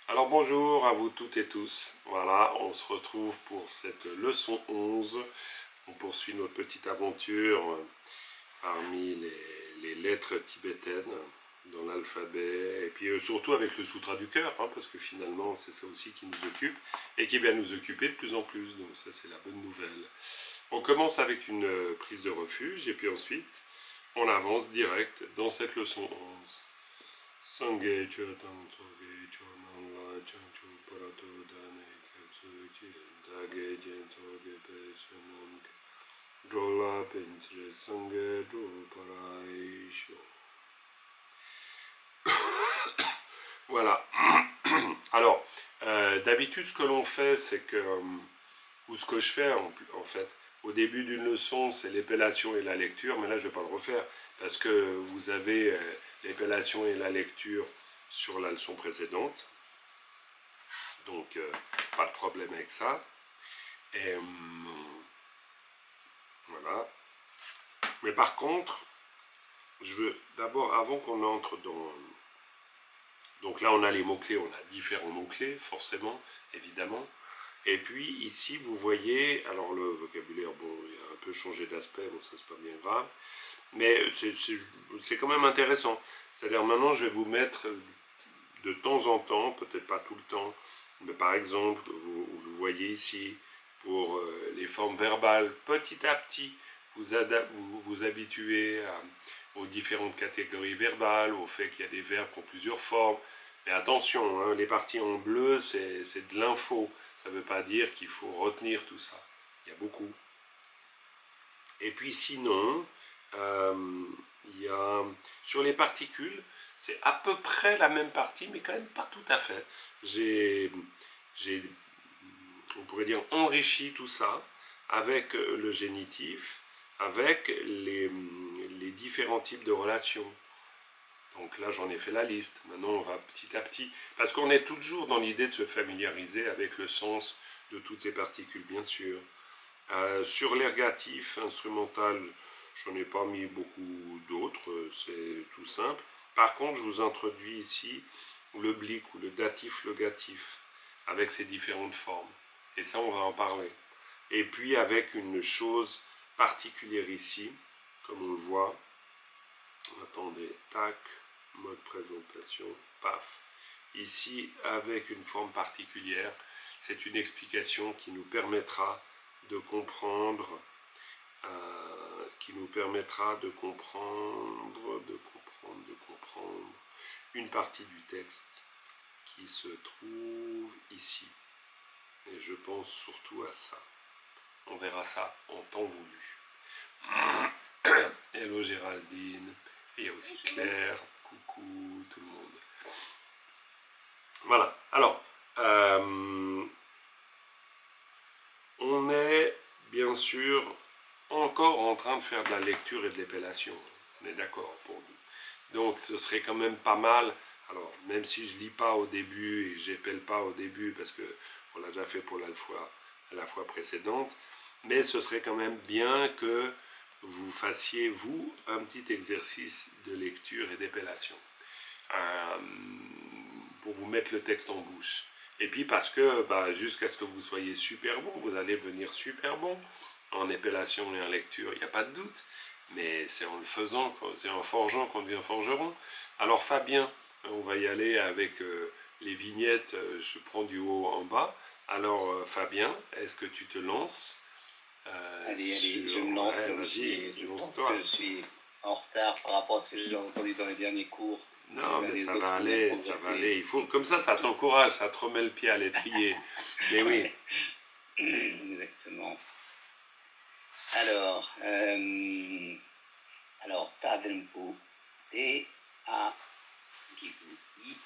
Alors bonjour à vous toutes et tous. Voilà, on se retrouve pour cette leçon 11. On poursuit notre petite aventure parmi les lettres tibétaines dans l'alphabet et puis surtout avec le Sutra du cœur, parce que finalement c'est ça aussi qui nous occupe et qui va nous occuper de plus en plus. Donc ça c'est la bonne nouvelle. On commence avec une prise de refuge et puis ensuite on avance direct dans cette leçon 11. Sangye Chodan Soge Chonan La Chanchu Parato Dane Katsuchi Dage Jen Soge Pesunon Drola Pintre Sangye Dro Paraisho. Voilà. Alors, d'habitude, ce que l'on fait, c'est que, ou ce que je fais en fait, au début d'une leçon, c'est l'épellation et la lecture, mais là, je ne vais pas le refaire, parce que vous avez l'épellation et la lecture sur la leçon précédente, donc pas de problème avec ça. Et voilà. Mais par contre, je veux d'abord, avant qu'on entre dans... Donc là, on a les mots-clés, on a différents mots-clés, forcément, évidemment. Et puis ici, vous voyez, alors le vocabulaire, bon, il a un peu changé d'aspect, bon, ça c'est pas bien grave, mais c'est quand même intéressant. C'est-à-dire maintenant, je vais vous mettre de temps en temps, peut-être pas tout le temps, mais par exemple, vous voyez ici, pour les formes verbales, petit à petit, vous habituez aux différentes catégories verbales, au fait qu'il y a des verbes qui ont plusieurs formes. Mais attention, les parties en bleu, c'est de l'info. Ça ne veut pas dire qu'il faut retenir tout ça. Il y a beaucoup. Et puis sinon, il y a sur les particules, c'est à peu près la même partie, mais quand même pas tout à fait. J'ai, on pourrait dire, enrichi tout ça avec le génitif, avec les différents types de relations. Donc là, j'en ai fait la liste. Maintenant, on va petit à petit. Parce qu'on est toujours dans l'idée de se familiariser avec le sens de toutes ces particules, bien sûr. Sur l'ergatif instrumental, j'en ai pas mis beaucoup d'autres, c'est tout simple. Par contre, je vous introduis ici l'oblique ou le datif logatif avec ses différentes formes. Et ça, on va en parler. Et puis avec une chose particulière ici, comme on le voit. Attendez, tac, mode présentation, paf. Ici, avec une forme particulière, c'est une explication qui nous permettra de comprendre, une partie du texte qui se trouve ici. Et je pense surtout à ça. On verra ça en temps voulu. Hello Géraldine. Et il y a aussi Claire. Coucou tout le monde. Voilà. Alors, on est bien sûr encore en train de faire de la lecture et de l'épellation. On est d'accord pour nous. Donc ce serait quand même pas mal. Alors, même si je lis pas au début et j'épelle pas au début parce que on l'a déjà fait pour la fois précédente, mais ce serait quand même bien que vous fassiez, vous, un petit exercice de lecture et d'épellation pour vous mettre le texte en bouche. Et puis parce que jusqu'à ce que vous soyez super bon, vous allez devenir super bon en épellation et en lecture, il n'y a pas de doute. Mais c'est en le faisant, c'est en forgeant qu'on devient forgeron. Alors Fabien, on va y aller avec les vignettes, je prends du haut en bas. Alors Fabien, est-ce que tu te lances allez, je me lance, ouais, même si je pense que je suis en retard par rapport à ce que j'ai entendu dans les derniers cours. Non, mais Les ça va autres ont bien aller, ça va progressé. aller. Il faut, comme ça t'encourage, ça te remet le pied à l'étrier. Mais oui. Exactement. Alors, Tadempo, T-A, I,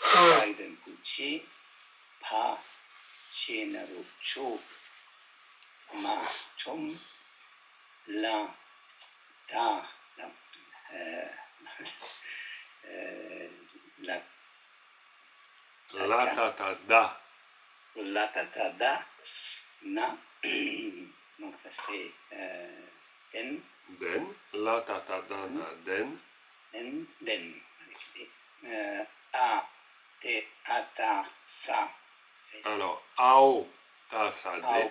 Tadempo, Chi, Pa, Chenaro, Cho, Ma, Chom, La, Da, La, La ta ta da. La, Ta, Da, Na, donc ça fait Den, Den. La ta ta da na den. den. A, te, ata, sa. Alors, ao, ta, sa, de.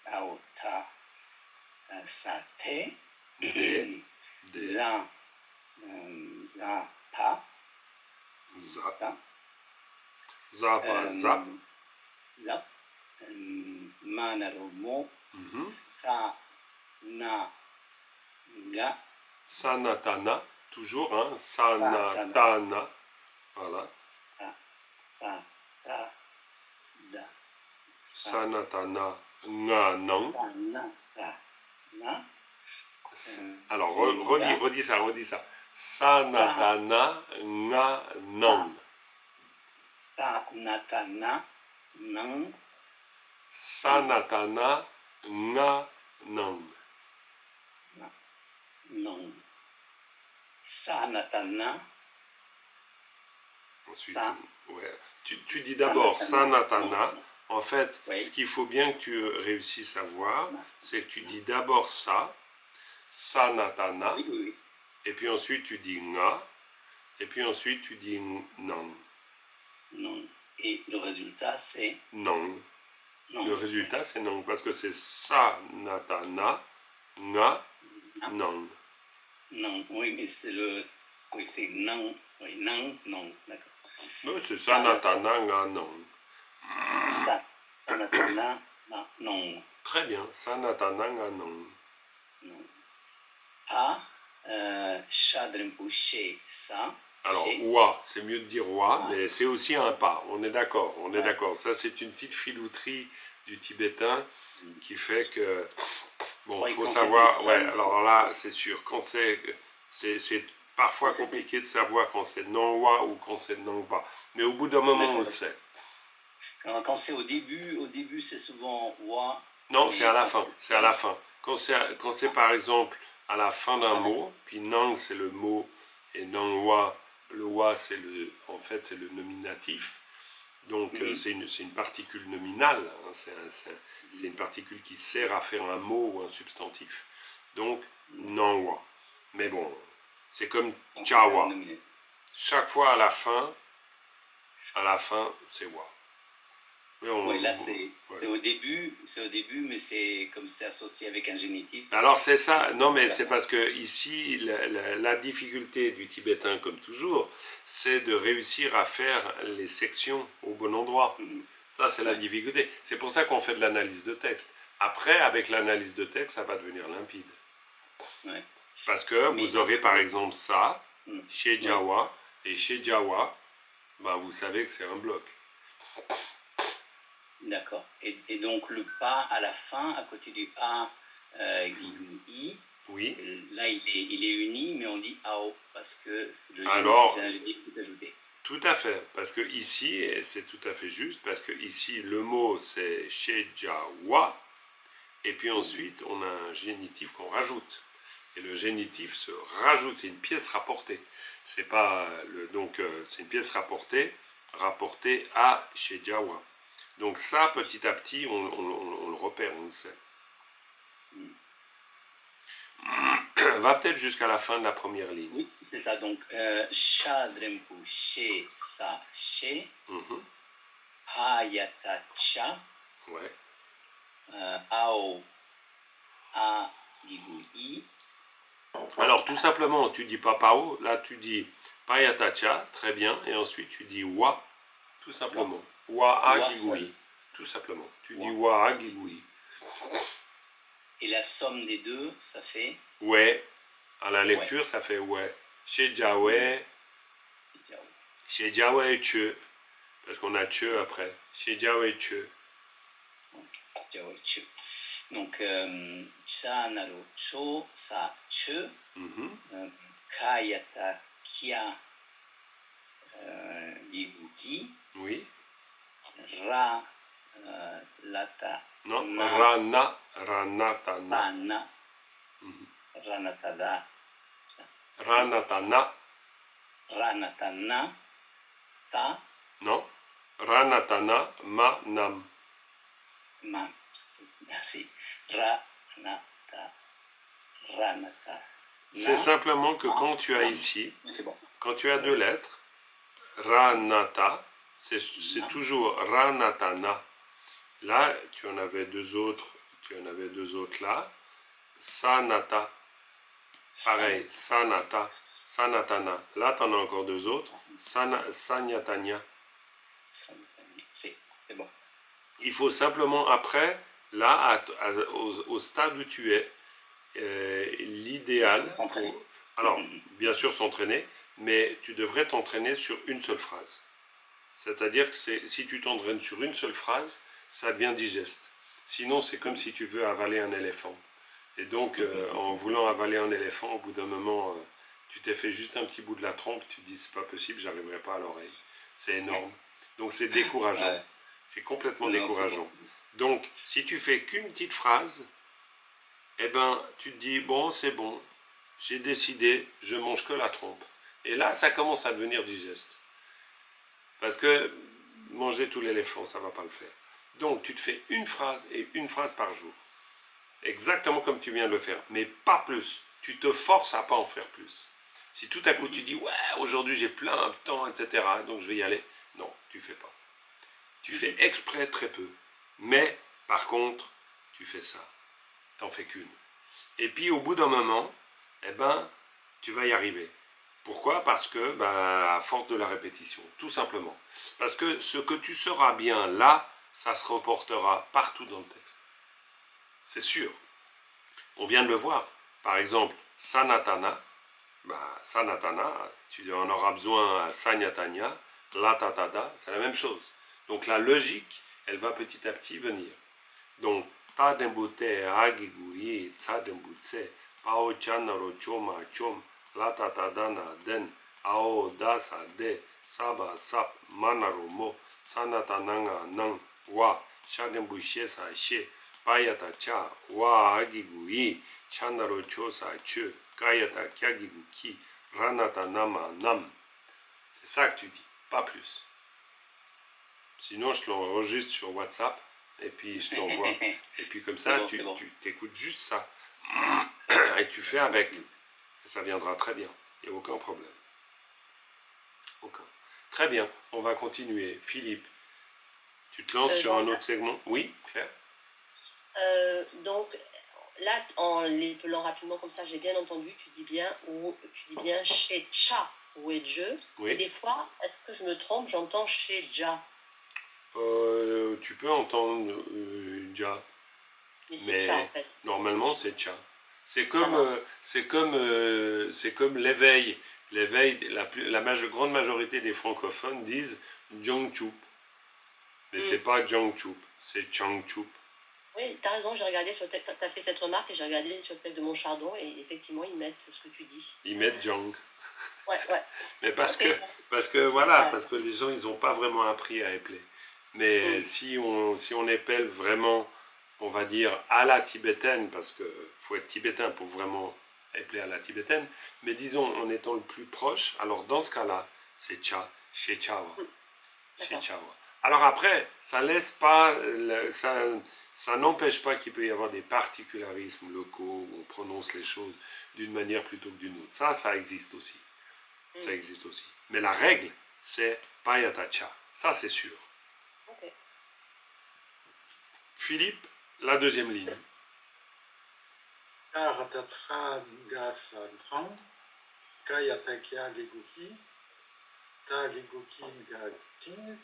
Ao, ta, sa, te. De. De. Za, pa. Zap. Za. Zapa, zap. Zap. Ma, naru, mo. Mhm. Sa, na, ga. Sanatana, toujours, hein. Sanatana. Voilà. Ta, ta, da. Sanatana, nga, nang. Ta, na, ta, na. Alors, redis ça. Sanatana, nga, nang. Ta, na, ta, na, nang. Sanatana, nga, nang. Non. Sanatana. Ensuite, Sa. ouais. Tu dis d'abord Sanatana. En fait, Oui. ce qu'il faut bien que tu réussisses à voir, c'est que tu dis d'abord ça, Sanatana, Oui, oui. et puis ensuite tu dis Nga, et puis ensuite tu dis Nang. Non. Et le résultat, c'est Nang. non. Le résultat, c'est Nang, parce que c'est Sanatana, Nga, Nang. Non. Oui, mais c'est le. Oui, c'est non. Oui, non, non. D'accord. Non, c'est Sanatana, Nga, Nang. Sa. Sanatana, non. Très bien, Sanatana, Nga, Nang. Non. A, Shadrinpoche, sa. Alors, Che. wa, c'est mieux de dire wa, mais c'est aussi un pas. On est d'accord, on est d'accord. Ça, c'est une petite filouterie du tibétain qui fait que, bon, il faut savoir. Ouais, alors là, c'est sûr. Quand c'est parfois compliqué de savoir quand c'est non wa ou quand c'est non wa. Mais au bout d'un moment, on le sait. Quand c'est au début, c'est souvent wa. Non, c'est à la fin. C'est à la fin. Quand c'est par exemple à la fin d'un mot, puis nang, c'est le mot, et nang wa. Le wa, c'est en fait, c'est le nominatif. Donc, c'est une particule nominale. Hein, c'est une particule qui sert à faire un mot ou un substantif. Donc, non wa. Mais bon, c'est comme chawa. Chaque fois à la fin, c'est wa. Oui, là, c'est au début, mais c'est comme c'est associé avec un génitif. Alors c'est ça, non mais c'est parce que ici, la difficulté du tibétain, comme toujours, c'est de réussir à faire les sections au bon endroit. Ça, c'est la difficulté. C'est pour ça qu'on fait de l'analyse de texte. Après, avec l'analyse de texte, ça va devenir limpide. Ouais. Parce que vous aurez par exemple ça, chez Jawa, et chez Jawa, ben, vous savez que c'est un bloc. D'accord. Et donc le pas à la fin, à côté du A, I, oui. Là il est uni, mais on dit AO, parce que le génitif est ajouté. Tout à fait, parce que ici, et c'est tout à fait juste, parce que ici le mot c'est Shejawa, et puis ensuite on a un génitif qu'on rajoute. Et le génitif se rajoute, c'est une pièce rapportée. C'est pas donc c'est une pièce rapportée à Shejawa. Donc ça, petit à petit, on le repère, on le sait. Va peut-être jusqu'à la fin de la première ligne. Oui, c'est ça. Donc, Shadrempu, She, Sa, She, Hayata, Cha, ouais. Ao, A, Igu, I. Alors, tout simplement, tu dis pas Pao, là tu dis Payatacha, très bien, et ensuite tu dis Wa, tout simplement. Wa Agigui, tout simplement. Tu dis Wa Agigui. Et la somme des deux, ça fait ouais. À la lecture, ça fait ouais. Chez Jawe, chez Jawe Che, parce qu'on a Che après. Chez Jawe Che. Jawe Che. Donc, Cha Naru Cho, Sa Che, Kayata Kia Ibuki. Oui. Ra Lata. Non, Ranatana. Ranatana. Ta. Non. Ranatana ma nam. Ma. Merci. Ranata. C'est simplement que quand tu as ici, quand tu as deux lettres, Ranata, c'est toujours Ranatana. Là, tu en avais deux autres là. Sanata, pareil, Sanata, Sanatana. Là, tu en as encore deux autres. Sanyatanya. C'est bon. Il faut simplement après, là, au stade où tu es, l'idéal, alors bien sûr s'entraîner, mais tu devrais t'entraîner sur une seule phrase. C'est-à-dire que si tu t'entraînes sur une seule phrase, ça devient digeste. Sinon, c'est comme si tu veux avaler un éléphant. Et donc, en voulant avaler un éléphant, au bout d'un moment, tu t'es fait juste un petit bout de la trompe, tu te dis c'est pas possible, j'arriverai pas à l'oreille. C'est énorme. Donc c'est décourageant. C'est complètement décourageant. Donc, si tu fais qu'une petite phrase, eh ben, tu te dis, bon, c'est bon, j'ai décidé, je mange que la trompe. Et là, ça commence à devenir digeste. Parce que manger tout l'éléphant, ça ne va pas le faire. Donc, tu te fais une phrase et une phrase par jour. Exactement comme tu viens de le faire, mais pas plus. Tu te forces à pas en faire plus. Si tout à coup tu dis, ouais, aujourd'hui j'ai plein de temps, etc., donc je vais y aller. Non, tu fais pas. Tu fais exprès très peu. Mais, par contre, tu fais ça. T'en fais qu'une. Et puis, au bout d'un moment, eh ben, tu vas y arriver. Pourquoi? Parce que, à force de la répétition, tout simplement. Parce que ce que tu seras bien là, ça se reportera partout dans le texte. C'est sûr. On vient de le voir. Par exemple, Sanatana, Sanatana, tu en auras besoin à Sanyatanya, Latatada, c'est la même chose. Donc la logique, elle va petit à petit venir. Donc, Tadembute Agigui, Tsadembutse, Pao Chanaro Choma Chom, Latatadana Den, Ao Dasa De, Saba Sap, Manaro Mo, Sanatananga Nang, Wa, Shadembushe Sa She, Payata Cha, Wa Agigui, Chanaro Chosa Che, Kayata Kyagiguki, Ranata Nama Nam. C'est ça que tu dis, pas plus. Sinon, je l'enregistre sur WhatsApp et puis je t'envoie. Et puis comme ça, tu t'écoutes juste ça. Et tu fais avec. Et ça viendra très bien. Il n'y a aucun problème. Aucun. Très bien. On va continuer. Philippe, tu te lances sur un autre segment? Oui, Claire? Donc, là, en l'épelant rapidement comme ça, j'ai bien entendu, tu dis bien chez Cha ou Edje. Oui. Et des fois, est-ce que je me trompe, j'entends chez Ja? Tu peux entendre Ja. Mais c'est Cha en fait. Normalement, c'est Cha. C'est comme, comme l'éveil. L'éveil, la grande majorité des francophones disent Jongchup. Mais c'est pas Jongchup, c'est Changchup. Oui, tu as raison, j'ai regardé sur le texte, tu as fait cette remarque et j'ai regardé sur le texte de Montchardon et effectivement, ils mettent ce que tu dis. Ils mettent Jong. Ouais. Mais parce que les gens, ils n'ont pas vraiment appris à épeler. Mais si on épelle vraiment, on va dire, à la tibétaine, parce qu'il faut être tibétain pour vraiment épeler à la tibétaine, mais disons, en étant le plus proche, alors dans ce cas-là, c'est Cha, chez Chawa. Chez Chawa. Alors après, ça laisse pas, ça n'empêche pas qu'il peut y avoir des particularismes locaux où on prononce les choses d'une manière plutôt que d'une autre. Ça existe aussi. Ça existe aussi. Mais la règle, c'est Payatacha. Ça, c'est sûr. Okay. Philippe, la deuxième ligne. Karatatra Gasantrang, Kayatakia Leguki, Ta Leguki Gating,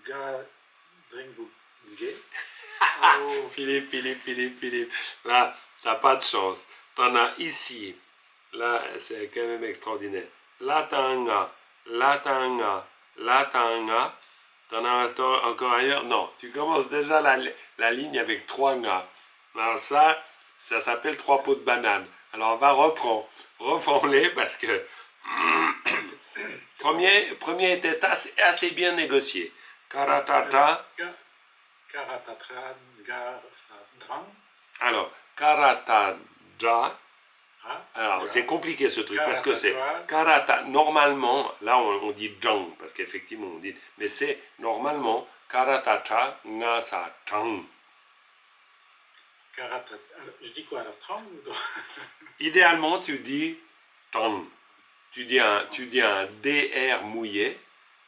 Gadringuge. Philippe. Là, t'as pas de chance. T'en as ici. Là, c'est quand même extraordinaire. Latanga. T'en as encore ailleurs? Non, tu commences déjà la ligne avec 3 nga. Alors ça s'appelle 3 pots de banane. Alors on va reprendre. Reprends-les parce que premier était assez bien négocié. Karatata. Alors, Karatadra. Alors, c'est compliqué ce truc parce que c'est Karata. Normalement, là on dit Jang parce qu'effectivement on dit, mais c'est normalement Karatata Ngasa Tang. Je dis quoi alors, trong ou drang? Idéalement, tu dis drang. Tu dis un DR mouillé,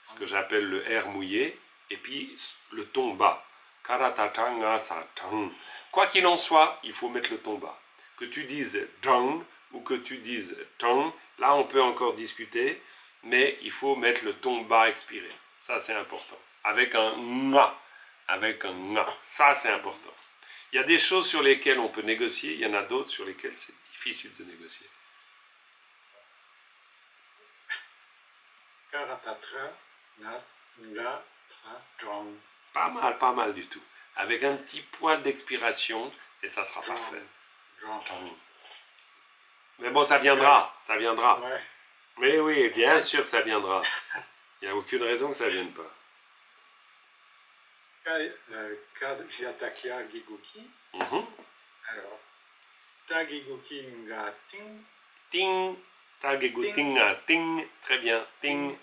ce que j'appelle le R mouillé, et puis le ton bas. Karatatanga sa tang. Quoi qu'il en soit, il faut mettre le ton bas. Que tu dises drang ou que tu dises tang, là on peut encore discuter, mais il faut mettre le ton bas expiré. Ça c'est important. Avec un nga. Avec un nga. Ça c'est important. Il y a des choses sur lesquelles on peut négocier, il y en a d'autres sur lesquelles c'est difficile de négocier. Karatatra, nga, sa, drang. Pas mal du tout. Avec un petit poil d'expiration, et ça sera parfait. Mais bon, ça viendra, ça viendra. Ouais. Mais oui, bien sûr que ça viendra. Il n'y a aucune raison que ça ne vienne pas. Yatakia Gigoki. Mhm. Alors, ta Gigoki nga ting. Ting, tagegu tinga ting, très bien, ting.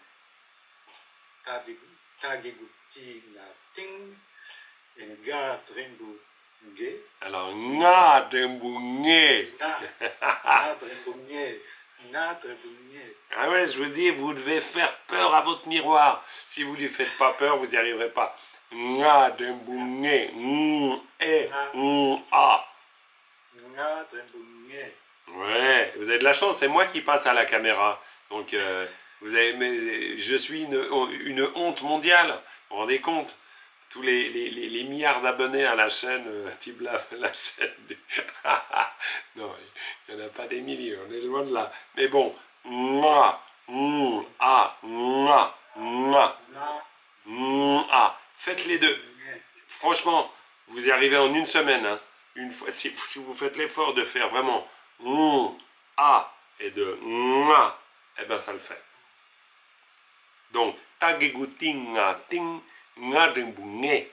Ta Gigoki nga ting. Nga drembu nge. Alors, nga dembu nge. Nga drembu nge. Nga drembu nge. Ah ouais, je vous dis, vous devez faire peur à votre miroir. Si vous ne lui faites pas peur, vous n'y arriverez pas. Nga dembu nge, a. Nga drembu nge. Ouais, vous avez de la chance, c'est moi qui passe à la caméra. Donc, mais je suis une honte mondiale. Vous vous rendez compte? Tous les milliards d'abonnés à la chaîne, la chaîne du... non, il n'y en a pas des milliers, on est loin de là. Mais bon, faites les deux. Franchement, vous y arrivez en une semaine. Hein. Une fois, si vous faites l'effort de faire vraiment et de eh ben ça le fait. Donc, tagegutinga ting nga dembunge.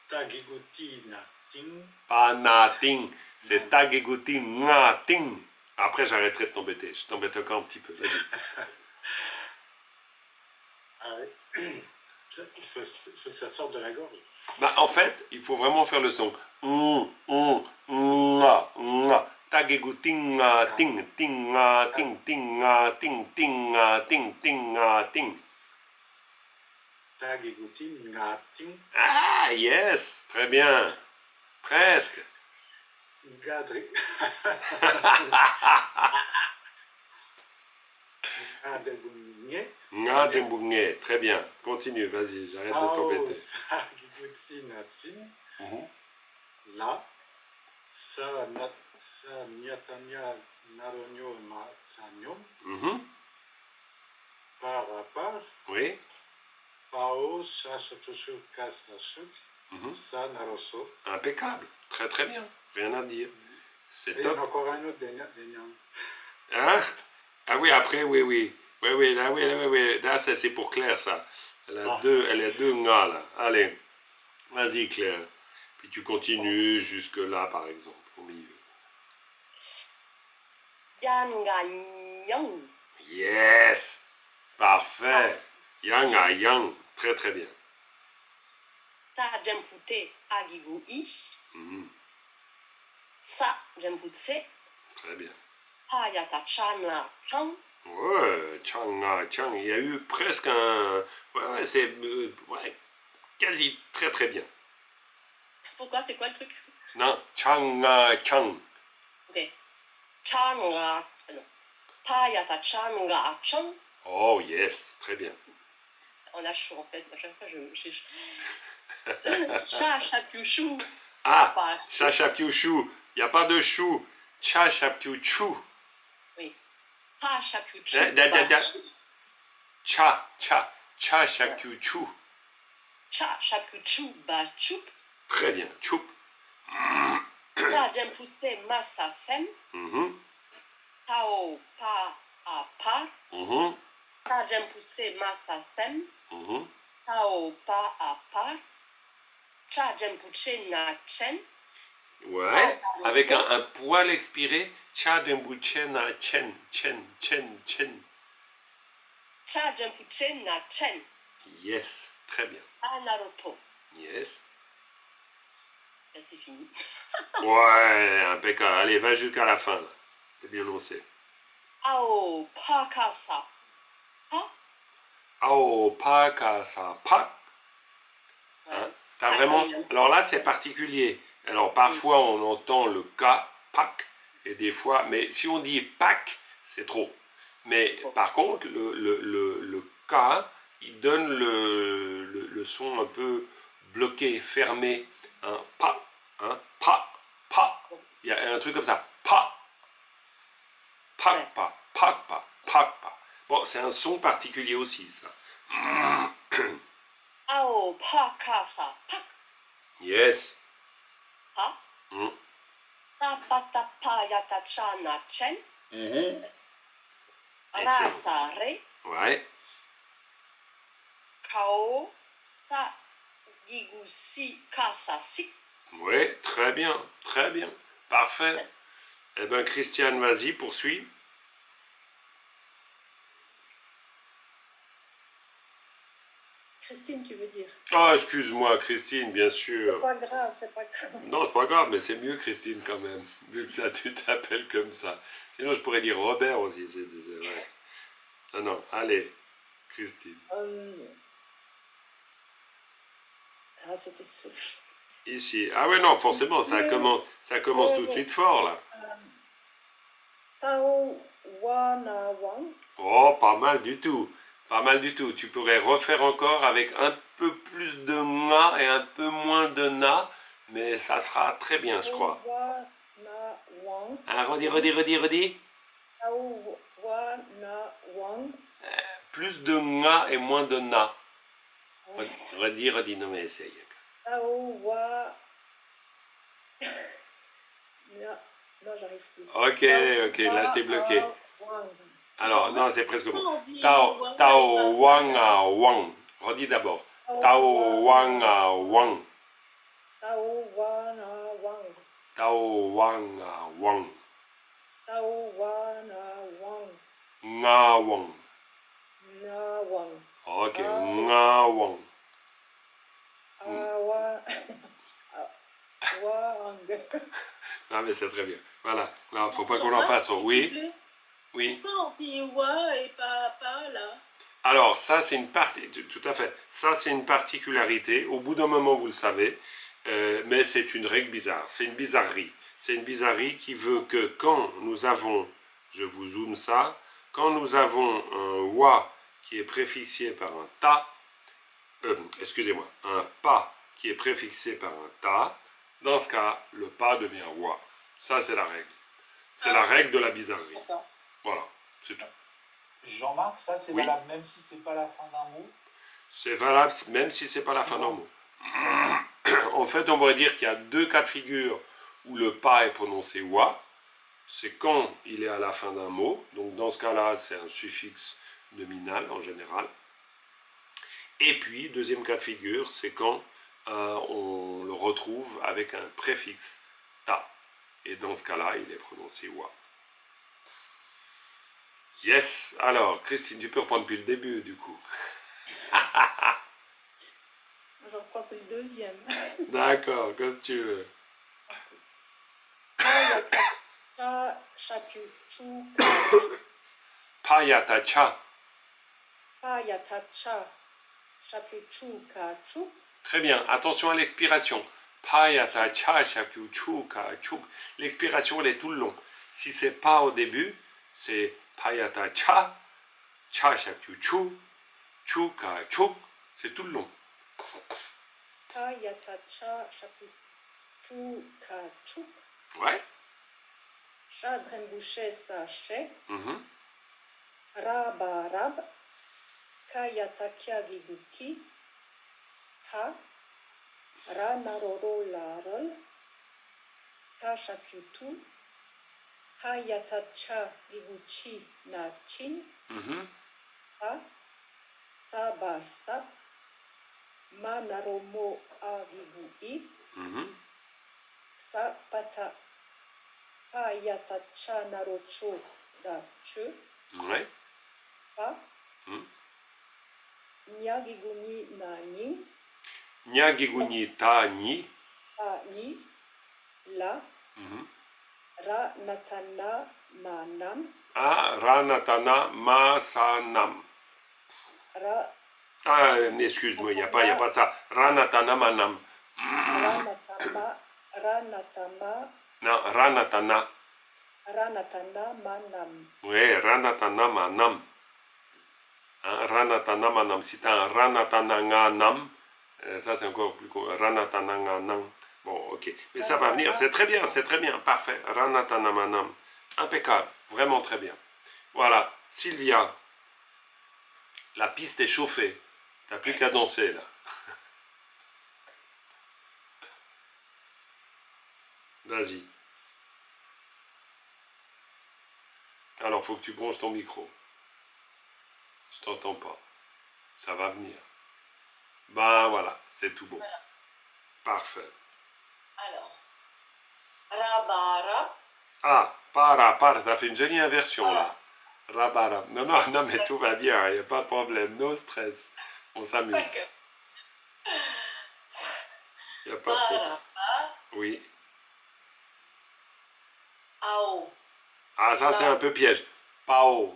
Tageguti na ting. Pas na ting, c'est tagegutinga ting. Après, j'arrêterai de t'embêter. Je t'embête encore un petit peu. Vas-y. Il faut que ça sorte de la gorge. Bah, en fait, il faut vraiment faire le son. Tagegutinga ting tinga ting tinga ting tinga ting tinga ting. Tageguti nga ting. Ah, yes, très bien. Presque. Gadri. Nga dembunge, très bien. Continue, vas-y, j'arrête de t'embêter. Tageguti na ting. Là. Sa nyatanya naronyo ma sanyom. Par à part. Oui. Pao shashachushu kasashuk. Sa naroso. Impeccable. Très très bien. Rien à dire. C'est Et top. il y en a encore un autre des Nyang. Hein? Ah oui, après, oui. Oui, là, c'est pour Claire, ça. Elle a deux nga, là. Allez, vas-y, Claire. Puis tu continues jusque là, par exemple, au milieu. Yang. Yes! Parfait! Yang à yang. Très, très bien. Ta jempute agigui. Sa jempute. Très bien. Pa yata chana chang. Ouais, chang, chang. Il y a eu presque un... Ouais, c'est... quasi très, très bien. Pourquoi? C'est quoi le truc? Non, chang, chang. Ok. Changa. Non. Pa yata changa chang. Oh, yes, très bien. On a chaud en fait. À chaque fois, Cha chapiou Ah, cha chapiou chou. Il n'y a pas de chou. Cha chapiou chou. Oui. Pa chapiou chou. Cha chapiou chou. Cha chapiou chou ba choup. Très bien, choup. Ta jempuse massa sem. Tao pa a pa. Ta jempuse massa sem. Tao pa a pa. Cha jempuche na chen. Ouais, avec un poil expiré. Cha jempuche na chen. Cha jempuche na chen. Yes, très bien. Anaropo. Yes. Ben, c'est fini. Ouais, impeccable. Allez, va jusqu'à la fin, là. C'est bien lancé. Ao pakasa. Pa. Ao pakasa pak. Hein? T'as vraiment... Alors là, c'est particulier. Alors parfois, on entend le K, pak, et des fois... Mais si on dit pak, c'est trop. Mais par contre, le K, il donne le son un peu bloqué, fermé. Hein? Pa, hein? Pa, pa. Il y a un truc comme ça. Pa, pak, pa, pak, pa, pak, pa. Bon, c'est un son particulier aussi, ça. Ao pakasa. Pak. Yes. Pa. Sapata payata chana chen. Rasare. Ouais. Kao sa gigusi kasa si. Oui, très bien, parfait. Eh bien, Christiane, vas-y, poursuis. Christine, tu veux dire? Oh, excuse-moi, Christine, bien sûr. C'est pas grave, c'est pas grave. Non, c'est pas grave, mais c'est mieux, Christine, quand même, vu que ça, tu t'appelles comme ça. Sinon, je pourrais dire Robert aussi. Ouais. Ah non, allez, Christine. Ah, c'était sûr. Ici. Ah ouais, non, forcément, ça commence tout de suite fort, là. Tao wana wang. Oh, pas mal du tout. Pas mal du tout. Tu pourrais refaire encore avec un peu plus de na et un peu moins de na, mais ça sera très bien, je crois. Wana wang. Hein, redis. Tao wana wang. Plus de na et moins de na. Redis, non mais essaye. Tao wa... Non, j'arrive plus. Ok, là je t'ai bloqué. Alors, non, c'est presque bon. Tao wanga wang. Redis d'abord. Tao wanga wang. Tao wana wang. Tao wanga wang. Tao wana wang. Nga wang. Na wang. Ok, nga wang. Non mais c'est très bien. Voilà. Non, faut pas qu'on en fasse trop. Oui. Oui. Pourquoi on dit wa et pas là? Alors, ça, c'est une partie, tout à fait. Ça, c'est une particularité. Au bout d'un moment, vous le savez, mais c'est une règle bizarre. C'est une bizarrerie. C'est une bizarrerie qui veut que quand nous avons, je vous zoome ça, quand nous avons un wa qui est préfixé par un ta, excusez-moi, un pa qui est préfixé par un ta, dans ce cas, le pa devient wa. Ça, c'est la règle. C'est la règle de la bizarrerie. Voilà, c'est tout. Jean-Marc, ça c'est valable même si c'est pas la fin d'un mot? C'est valable même si c'est pas la fin d'un mot. En fait, on pourrait dire qu'il y a deux cas de figure où le pas est prononcé wa. C'est quand il est à la fin d'un mot. Donc dans ce cas-là, c'est un suffixe nominal en général. Et puis, deuxième cas de figure, c'est quand on le retrouve avec un préfixe ta. Et dans ce cas-là, il est prononcé wa. Yes. Alors, Christine, tu peux reprendre depuis le début, du coup. Je reprends plus le deuxième. D'accord, comme tu veux. Payatacha. Payatacha. Très bien, attention à l'expiration. Payatacha shakuchuka chuk. L'expiration, elle est tout le long. Si c'est pas au début, c'est payatacha cha shakuchu chuka chuk. C'est tout le long. Payatacha shakuchuka chuk. Ouais. Shadrembouché saché. Rabarab. Kayatakia giguki. Ha. Ranaroro larol. Tashakutu. Hayatacha giguchi na chin. Ha. Sabasap. Manaromo agigui. Sapata. Hayatacha narocho da che. Ouais. Ha. Nyagiguni na nin. Nyagiguni ta ni. Ani, la, ra, natana, manam, Ah, ranatana masanam. ra, Ah, excuse-moi, il n'y a pas de ça. Ranatana manam. ranatama, Non, ranatana. ranatana, manam. Oui, ranatana manam. Hein, ranatana manam. Si tu as un ranatana nam, ça c'est encore plus court. Ranatana nam. Bon, ok. Mais ça va venir, c'est très bien, parfait. Ranatana manam. Impeccable, vraiment très bien. Voilà, Sylvia, la piste est chauffée. T'as plus qu'à danser là. Vas-y. Alors, faut que tu branches ton micro. Je t'entends pas. Ça va venir. Ben voilà, c'est tout bon. Voilà. Parfait. Alors, rabara. Ah, para, t'as fait une jolie inversion là. Rabara. Non, mais tout va bien, il n'y a pas de problème. No stress. On s'amuse. Il n'y a pas de problème. Oui. Ao. Ah, ça c'est un peu piège. Pao.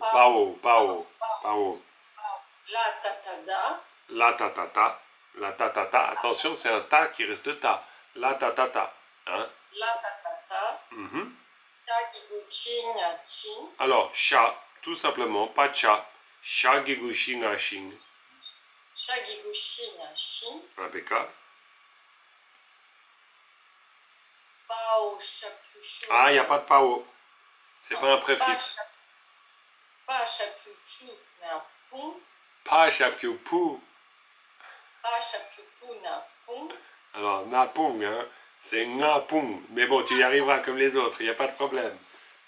La tatada. La tatata. Attention, c'est un ta qui reste ta. La tatata. Hein? La tatata. Shagiguchi nyachin. Alors, cha, tout simplement, pas cha. Shagiguchi ngachin. Shagiguchi nyachin. Impeccable. Pao shakushu. Ah, il n'y a pas de pao. C'est pas un préfixe. Pa shakushu na pun. Pa shakupu. Pa shakupu na pun. Alors, napung, hein, c'est ngapung. Mais bon, tu y arriveras comme les autres, il n'y a pas de problème.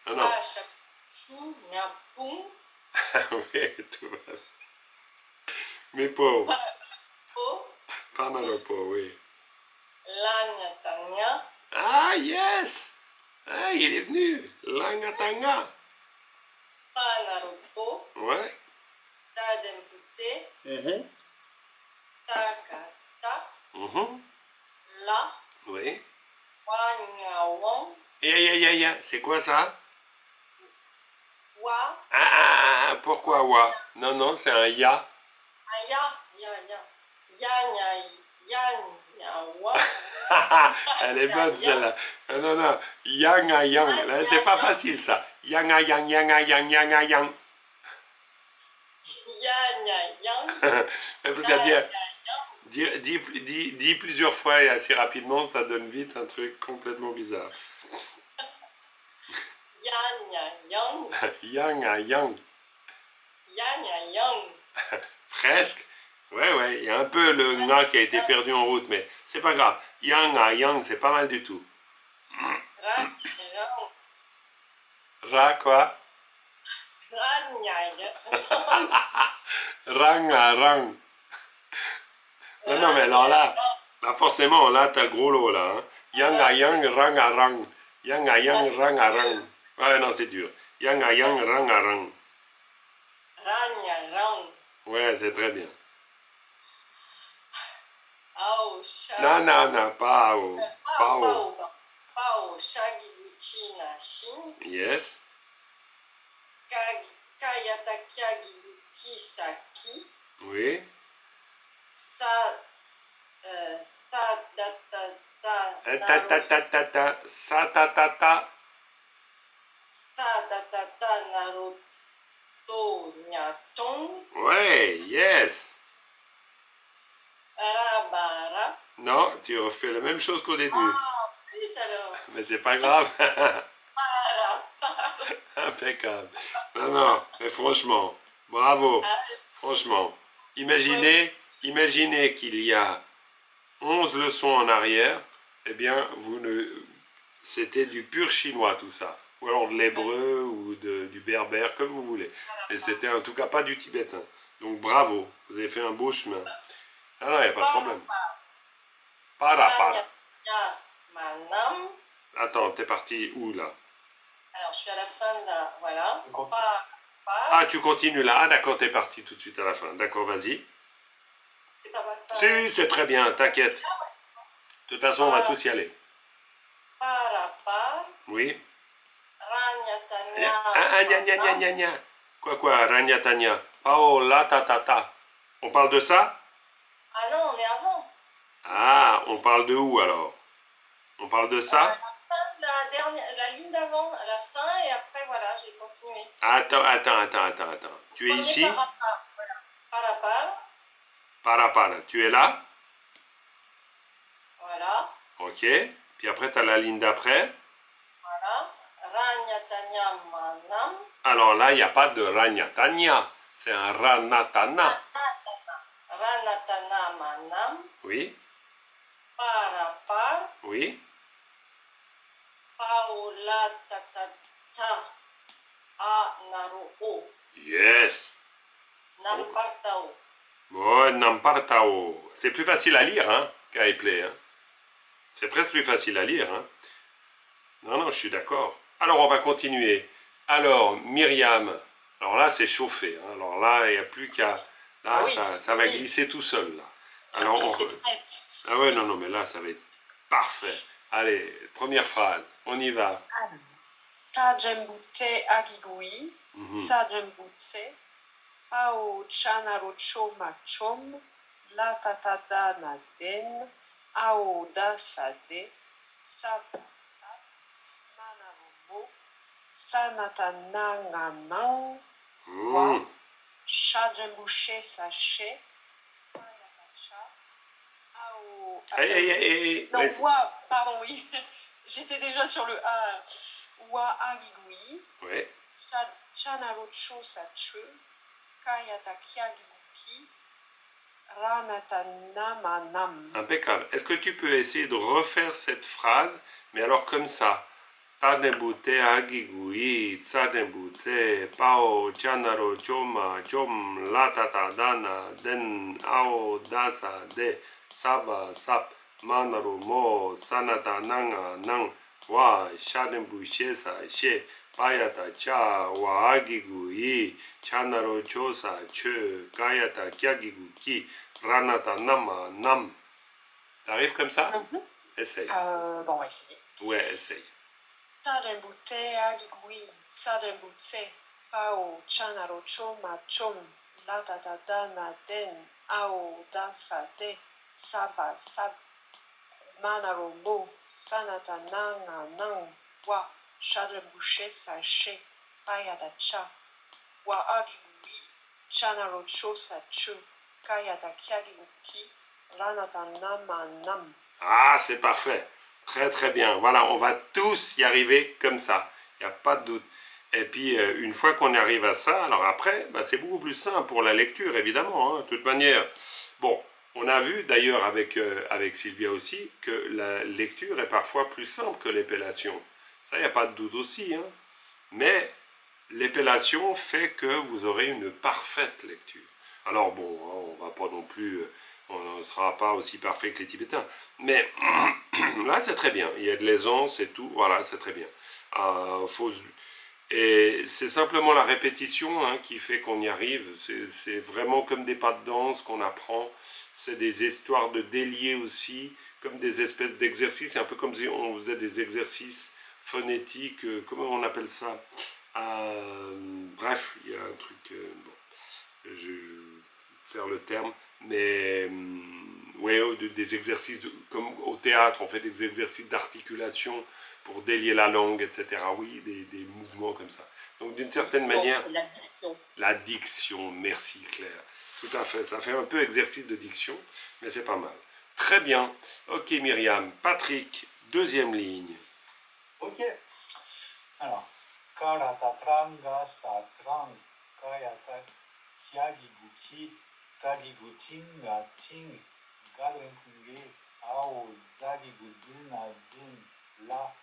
Non. Pa shakushu na pun. Oui, tout va bien. Mais pauvre. Po. Parnalopo, oui. La nyatanya. Ah, yes! Ah, il est venu. Langatanga. Pa naropo. Ouais. Ta dempute. Ta kata. La. Oui. Wa nyawon. C'est quoi ça? Wa. Ah, pourquoi wa? Non, c'est un ya. Elle est bonne celle-là. Non. Yang a yang. Là, c'est pas facile ça. Yang a yang, yang a yang, yang a yang. Parce qu'à dire plusieurs fois et assez rapidement, ça donne vite un truc complètement bizarre. Yang a yang. Presque. Ouais, il y a un peu le nga qui a été perdu en route, mais c'est pas grave. Yang a yang, c'est pas mal du tout. Ra quoi? Rang à rang. Non, mais alors là forcément, là, t'as le gros lot, là. Hein. Yang a yang, rang à rang. Yang a yang, rang à rang. Ouais, non, c'est dur. Yang a yang, rang à rang. Ouais, c'est très bien. Non, pas ao. Pao shagiguchi na shin. Yes. Kayatakia giguki saki. Oui. Sa data sa. Sa data naruto nyaton. Ouais, yes. Rabara. Non, tu refais la même chose qu'au début. Ah, vite alors. Mais c'est pas grave. Impeccable. Non, mais franchement, bravo. Franchement, imaginez qu'il y a 11 leçons en arrière, eh bien, c'était du pur chinois tout ça. Ou alors de l'hébreu ou du berbère, comme vous voulez. Et c'était en tout cas pas du tibétain. Donc bravo, vous avez fait un beau chemin. Ah non, il n'y a pas de problème. Para. Attends, t'es parti où là? Alors, je suis à la fin de la... Voilà. Ah, tu continues là. Ah, d'accord, t'es parti tout de suite à la fin. D'accord, vas-y. C'est pas ça. Si, c'est très bien, t'inquiète. De toute façon, on va tous y aller. Parapar. Oui. Ragnatanya. Gna, gna. Quoi, Ragnatanya. Pao, la, ta. On parle de ça? Ah non, on est avant. Ah, on parle de où alors? On parle de ça? La fin de la dernière, la ligne d'avant, à la fin, et après, voilà, j'ai continué. Attends. Tu es Premier ici? parapar, voilà. Parapar. Para. Tu es là? Voilà. Ok. Puis après, tu as la ligne d'après. Voilà. Ragnatanya manam. Alors là, il n'y a pas de Ragnatanya. C'est un Ranatana. Ranatana manam. Oui. Parapar. Oui. Paula tatata. A naru o. Yes. Nampartao. Bon, Nampartao. C'est plus facile à lire, hein, qu'à épeler, hein. C'est presque plus facile à lire, hein. Non, je suis d'accord. Alors, on va continuer. Alors, Myriam. Alors là, c'est chauffé. Hein. Alors là, il n'y a plus qu'à... Là, Oui, ça va glisser tout seul, là. La Alors, piste est prête. Ah ouais, non, mais là, ça va être parfait. Allez, première phrase. On y va. Tajembute agigui, sajembutse, ao chanarocho machom, la tatada naden, ao dasade, sab, manaromo, sanatananganang, wa, chajembouche saché, payatacha, ao... Non, wa, pardon, oui, j'étais déjà sur le A. Wa agigui, Ouais. chanarocho sachu, kayatakiagiguki, ranatanamanam. Impeccable. Est-ce que tu peux essayer de refaire cette phrase, mais alors comme ça? Tadembute agigui, tsadembute, pao, chanaro, choma, chom, latata, dana, den, ao, dasa, de, saba, sap, manaro, mo, sanata, nanga, nang, wa, shadembushe, sa, she, payata, cha, wa, agigui, chanaro, chosa, che, kayata, kyagigu, ki, ranata, nama, nam. T'arrives comme ça? Essaye. Bon, on va essayer. Ouais, essaye. Tadembute agigui, sadembutse, pao, chanarocho machom, latatadana den, ao dasade, saba sab, manaromo, sanatananganang, wa, shadembushe sache, payadacha, wa agigui, chanarocho sachu, kayatakiagiguki, ranatanamanam. Ah, c'est parfait. Très bien. Voilà, on va tous y arriver comme ça. Il n'y a pas de doute. Et puis, une fois qu'on arrive à ça, alors après, bah, c'est beaucoup plus simple pour la lecture, évidemment. Hein, de toute manière, bon, on a vu d'ailleurs avec Sylvia aussi que la lecture est parfois plus simple que l'épellation. Ça, il n'y a pas de doute aussi. Hein. Mais l'épellation fait que vous aurez une parfaite lecture. Alors bon, on ne va pas non plus... on ne sera pas aussi parfait que les Tibétains. Mais là, c'est très bien. Il y a de l'aisance et tout. Voilà, c'est très bien. Et c'est simplement la répétition hein, qui fait qu'on y arrive. C'est vraiment comme des pas de danse qu'on apprend. C'est des histoires de délier aussi, comme des espèces d'exercices. C'est un peu comme si on faisait des exercices phonétiques. Comment on appelle ça? Bref, il y a un truc... bon, je vais faire le terme. Mais ouais, des exercices, comme au théâtre, on fait des exercices d'articulation pour délier la langue, etc. Oui, des mouvements comme ça. Donc d'une certaine manière... La diction. La diction, merci Claire. Tout à fait, ça fait un peu exercice de diction, mais c'est pas mal. Très bien. Ok Myriam. Patrick, deuxième ligne. Ok. Alors, karatatranga satrang kayata kyagiguki tagigutinga ting gadrenkunge ao zagiguzina zin la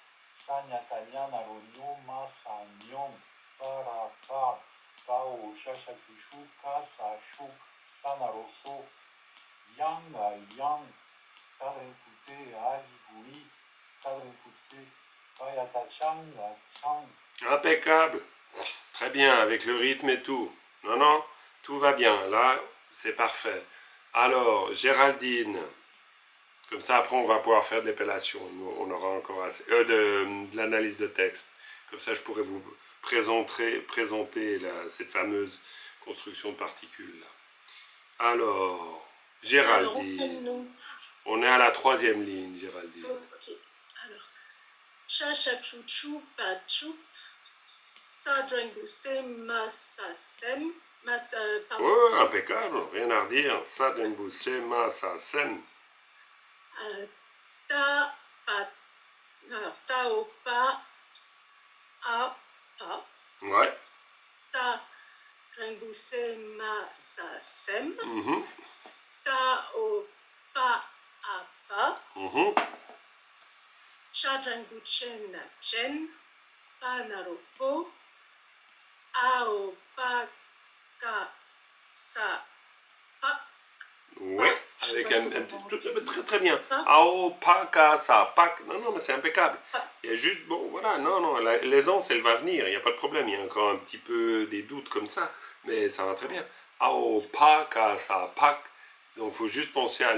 sanyatanyana ronyo masanyom para par pao shashakushu kasashuk sanaroso yanga yang gadrenkute agigui sadrenkutse payatachanga chang. Impeccable. Très bien, avec le rythme et tout. Non, tout va bien. Là, c'est parfait. Alors, Géraldine. Comme ça, après, on va pouvoir faire de l'épellation. On aura encore assez... de l'analyse de texte. Comme ça, je pourrais vous présenter cette fameuse construction de particules. Là. Alors, Géraldine. On est à la 3e ligne, Géraldine. Ok. Alors, Cha-cha-chou-chou, pa-chou, sa-drengu-se, ma-sa-sem, pardon. Ouais, impeccable, rien à redire. Sa-drengu-se, ma-sa-sem. Ta-pa, alors, ta-o-pa, a-pa. Ouais. Ta-drengu-se, ma-sa-sem. Mm-hmm. Ta-o-pa, a-pa. Mm-hmm. Cha-drengu-chen, na-chen. Pa-na-ro-po. A-o-pa, ka-sa, pak. Ouais, avec un petit... Très très bien. Ao, pa, ka, sa, pak. Non, mais c'est impeccable. Il y a juste... Bon, voilà, non, l'aisance, elle va venir. Il n'y a pas de problème. Il y a encore un petit peu des doutes comme ça. Mais ça va très bien. Ao, pa, ka, sa, pak. Donc, il faut juste penser à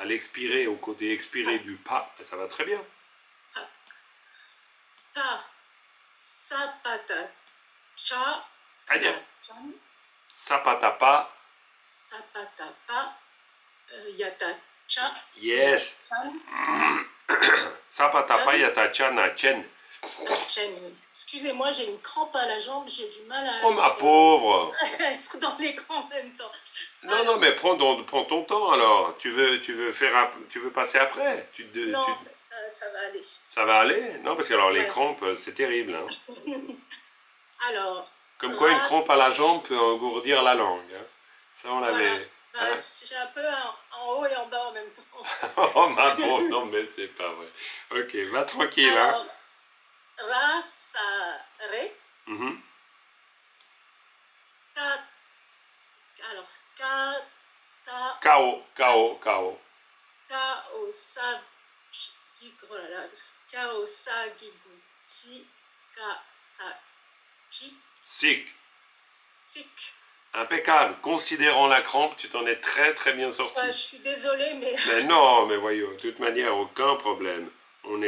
l'expirer, au côté expiré du pa. Et ça va très bien. Ta, sa, pata, cha. Sapatapa. Sapatapa, yatacha. Yes. Sapatapa, yatacha, nachen. Excusez-moi, j'ai une crampe à la jambe, j'ai du mal à... Oh ma pauvre. être dans l'écran en même temps. Non, mais prends ton temps alors. Tu veux passer après? Non, ça va aller. Ça va aller? Non, parce que alors les crampes, c'est terrible. Hein. Alors... Comme quoi une crampe à la jambe peut engourdir la langue. Hein. Ça, on l'avait... Voilà. Hein? J'ai un peu en haut et en bas en même temps. Oh ma pauvre, non mais c'est pas vrai. Ok, va tranquille. Alors, hein. Ra, sa, ré. Mm-hmm. Ka, alors, ka, sa... Kao. Ka, o, sa, oh là là. Ka, o, sa, gigu, chi, ka, sa, chi. Sick. Sick. Impeccable. Considérant la crampe, tu t'en es très très bien sorti. Je suis désolée, mais... Mais non, mais voyons, de toute manière, aucun problème. On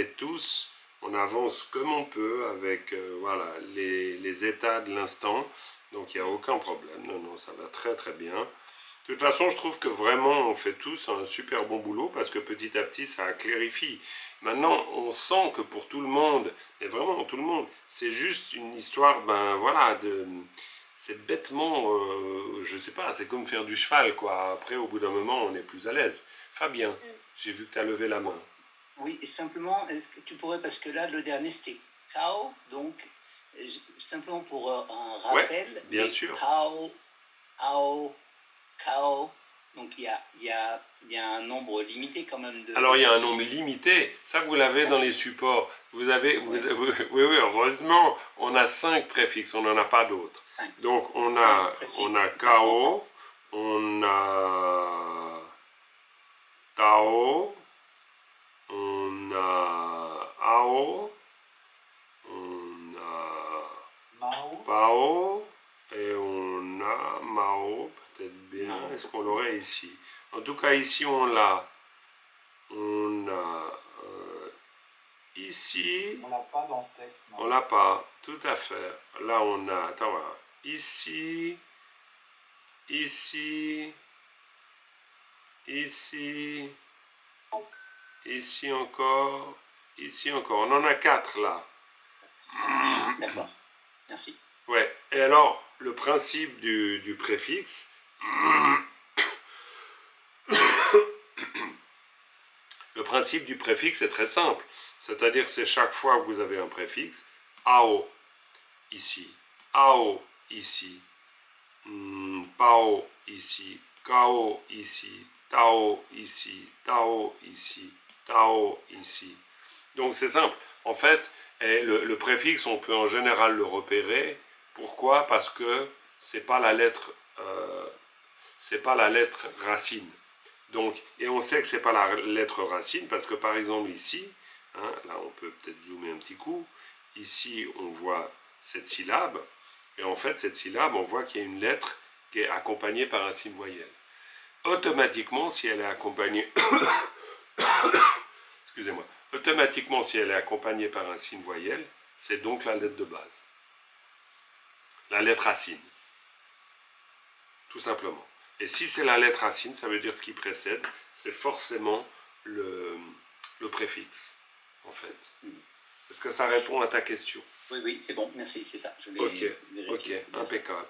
avance comme on peut avec voilà, les états de l'instant. Donc il n'y a aucun problème. Non, ça va très très bien. De toute façon, je trouve que vraiment, on fait tous un super bon boulot parce que petit à petit, ça clarifie. Maintenant, on sent que pour tout le monde, et vraiment tout le monde, c'est juste une histoire, c'est bêtement, je sais pas, c'est comme faire du cheval, quoi. Après, au bout d'un moment, on est plus à l'aise. Fabien, j'ai vu que tu as levé la main. Oui, simplement, est-ce que tu pourrais, parce que là, le dernier, c'était Kao, donc, simplement pour un rappel. Ouais, bien sûr. Kao, Ao, Kao, donc il y a un nombre limité quand même de... Alors il y a un nombre limité, ça vous l'avez dans les supports. Oui, heureusement, on a 5 préfixes, on n'en a pas d'autres. Donc on a Kao, on a Tao, on a Ao, on a Pao, et on a Mao, peut-être bien. Est-ce qu'on l'aurait ici? En tout cas, ici, on l'a. On a ici. On l'a pas dans ce texte. Non. On l'a pas, tout à fait. Là, on a. Attends, voilà. Ici. Ici. Ici. Ici encore. Ici encore. On en a 4 là. D'accord. Merci. Ouais. Et alors, le principe du préfixe. Le principe du préfixe est très simple. C'est-à-dire, c'est chaque fois que vous avez un préfixe, ao ici, ao ici, pao ici, kao ici, tao ici, tao ici, tao ici. Donc c'est simple. En fait, le préfixe, on peut en général le repérer. Pourquoi? Parce que c'est pas la lettre racine. Donc, et on sait que c'est pas la lettre racine parce que par exemple ici, hein, là on peut peut-être zoomer un petit coup, ici on voit cette syllabe, et en fait cette syllabe on voit qu'il y a une lettre qui est accompagnée par un signe voyelle. automatiquement, si elle est accompagnée... Excusez-moi. Automatiquement, si elle est accompagnée par un signe voyelle, c'est donc la lettre de base. La lettre racine. Tout simplement. Et si c'est la lettre racine, ça veut dire ce qui précède, c'est forcément le préfixe, en fait. Est-ce que ça répond à ta question? Oui, c'est bon, merci, c'est ça. Je vais Ok, impeccable.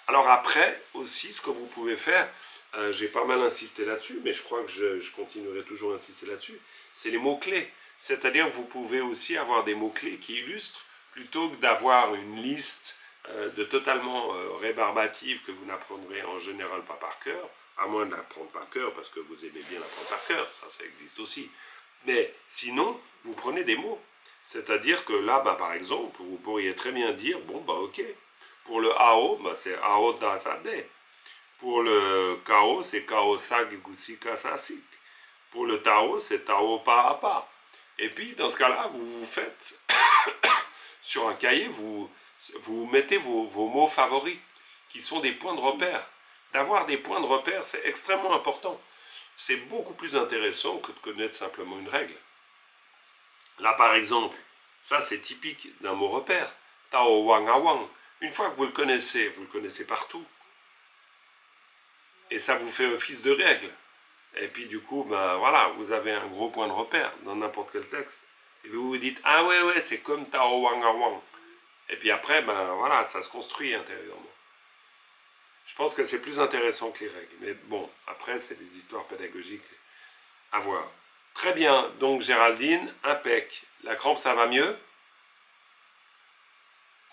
Alors après, aussi, ce que vous pouvez faire, j'ai pas mal insisté là-dessus, mais je crois que je continuerai toujours à insister là-dessus, c'est les mots-clés. C'est-à-dire que vous pouvez aussi avoir des mots-clés qui illustrent, plutôt que d'avoir une liste de totalement rébarbative que vous n'apprendrez en général pas par cœur, à moins de l'apprendre par cœur, parce que vous aimez bien l'apprendre par cœur, ça existe aussi. Mais sinon, vous prenez des mots. C'est-à-dire que là, par exemple, vous pourriez très bien dire, bon, ok, pour le AO, c'est AO da sa de. Pour le KO, c'est KO sa gigusi ka sa sik. Pour le Tao, c'est Tao pa a pa. Et puis, dans ce cas-là, vous faites, sur un cahier, vous mettez vos mots favoris, qui sont des points de repère. D'avoir des points de repère, c'est extrêmement important. C'est beaucoup plus intéressant que de connaître simplement une règle. Là, par exemple, ça c'est typique d'un mot repère. Tao wang a wang. Une fois que vous le connaissez partout. Et ça vous fait office de règle. Et puis du coup, voilà, vous avez un gros point de repère dans n'importe quel texte. Et vous vous dites, ah ouais, c'est comme Tao wang a wang. Et puis après, voilà, ça se construit intérieurement. Je pense que c'est plus intéressant que les règles. Mais bon, après, c'est des histoires pédagogiques à voir. Très bien, donc Géraldine, impec. La crampe, ça va mieux?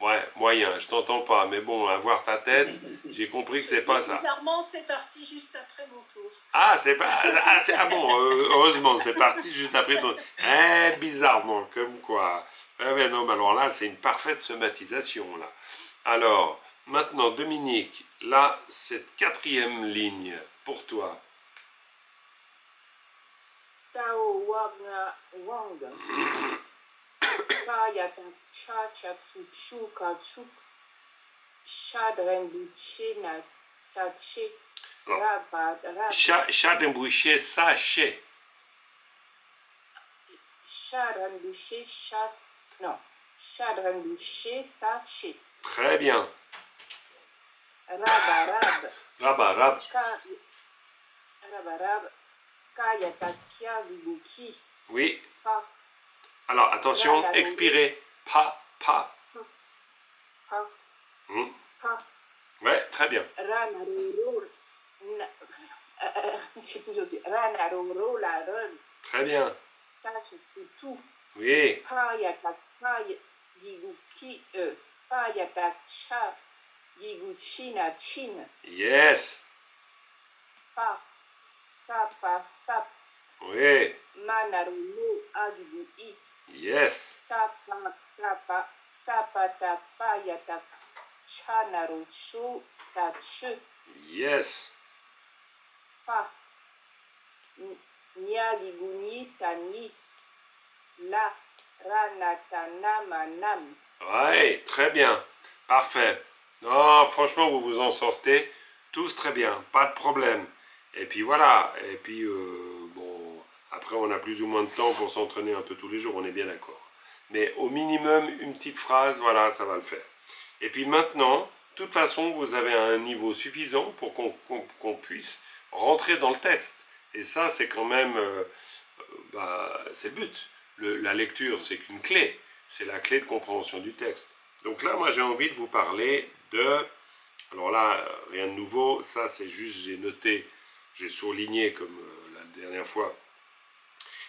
Ouais, moyen, je t'entends pas, mais bon, à voir ta tête, j'ai compris que c'est pas ça. Bizarrement, c'est parti juste après mon tour. Ah, c'est pas... Ah bon, heureusement, c'est parti juste après ton... bizarrement, comme quoi. Ouais, non, mais alors là, c'est une parfaite somatisation, là. Alors, maintenant, Dominique, là, cette 4e ligne, pour toi. Tao wanga wang. Kaya cha cha tsu ka tsu. Shadren buche na sache. Rabat. Chat embouché, sachet. Shadren buche chasse. Non. Shadren buche sachet. Très bien. Rabarab. Rabarab. Rabarab. Kaya takia gubuki. Oui. Pa. Alors, attention, expirez. Pa. Pa. Pa. Ouais, très bien. Très bien. Oui. Yes. Pa. Sapa sap. Oui. Manaruno agibui. Yes. Sapa sapa sapata payata chanaruchu tachu. Yes. Pa. Nyagiguni tani. La ranatana manam. Ouais, très bien. Parfait. Non, franchement, vous vous en sortez tous très bien. Pas de problème. Et puis voilà. Et puis, bon, après, on a plus ou moins de temps pour s'entraîner un peu tous les jours, on est bien d'accord. Mais au minimum, une petite phrase, voilà, ça va le faire. Et puis maintenant, de toute façon, vous avez un niveau suffisant pour qu'on puisse rentrer dans le texte. Et ça, c'est quand même, c'est le but. La lecture, c'est qu'une clé. C'est la clé de compréhension du texte. Donc là, moi, j'ai envie de vous parler de... Alors là, rien de nouveau. Ça, c'est juste, j'ai noté, j'ai surligné comme la dernière fois.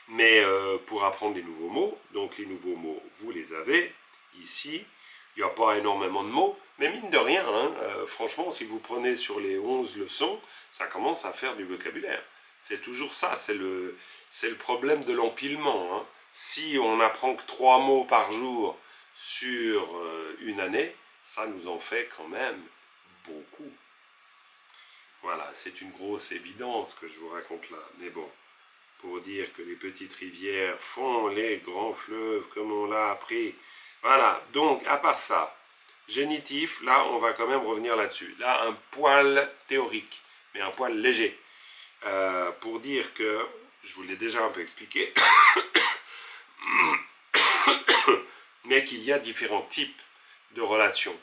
Mais pour apprendre les nouveaux mots, donc les nouveaux mots, vous les avez ici. Il n'y a pas énormément de mots, mais mine de rien, franchement, si vous prenez sur les 11 leçons, ça commence à faire du vocabulaire. C'est toujours ça, c'est le problème de l'empilement. Si on n'apprend que 3 mots par jour sur une année, ça nous en fait quand même beaucoup. Voilà, c'est une grosse évidence que je vous raconte là, mais bon. Pour dire que les petites rivières font les grands fleuves, comme on l'a appris. Voilà, donc à part ça, génitif, là on va quand même revenir là-dessus. Là, un poil théorique, mais un poil léger. pour dire que, je vous l'ai déjà un peu expliqué, mais qu'il y a différents types de relations.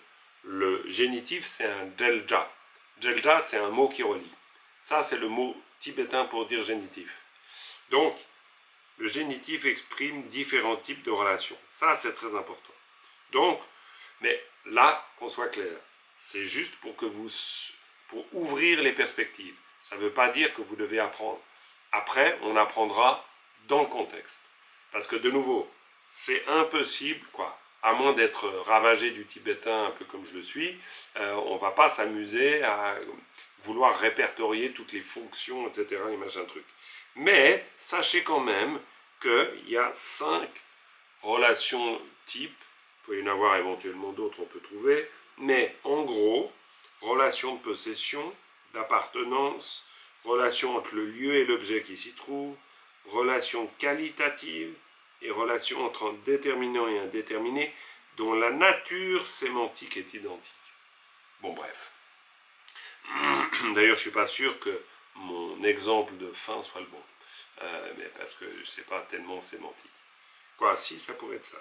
Le génitif, c'est un delja. Delja, c'est un mot qui relie. Ça, c'est le mot tibétain pour dire génitif. Donc, le génitif exprime différents types de relations. Ça, c'est très important. Donc, mais là, qu'on soit clair, c'est juste pour que pour ouvrir les perspectives. Ça ne veut pas dire que vous devez apprendre. Après, on apprendra dans le contexte. Parce que de nouveau, c'est impossible, quoi. À moins d'être ravagé du tibétain, un peu comme je le suis, on ne va pas s'amuser à vouloir répertorier toutes les fonctions, etc. et machin truc. Mais sachez quand même qu'il y a 5 relations types. Il peut y en avoir éventuellement d'autres, on peut trouver. Mais en gros, relation de possession, d'appartenance, relation entre le lieu et l'objet qui s'y trouve, relation qualitative et relation entre un déterminant et un déterminé dont la nature sémantique est identique. Bon, bref. D'ailleurs, je ne suis pas sûr que mon exemple de fin soit le bon. Mais parce que ce n'est pas tellement sémantique. Quoi, si, ça pourrait être ça.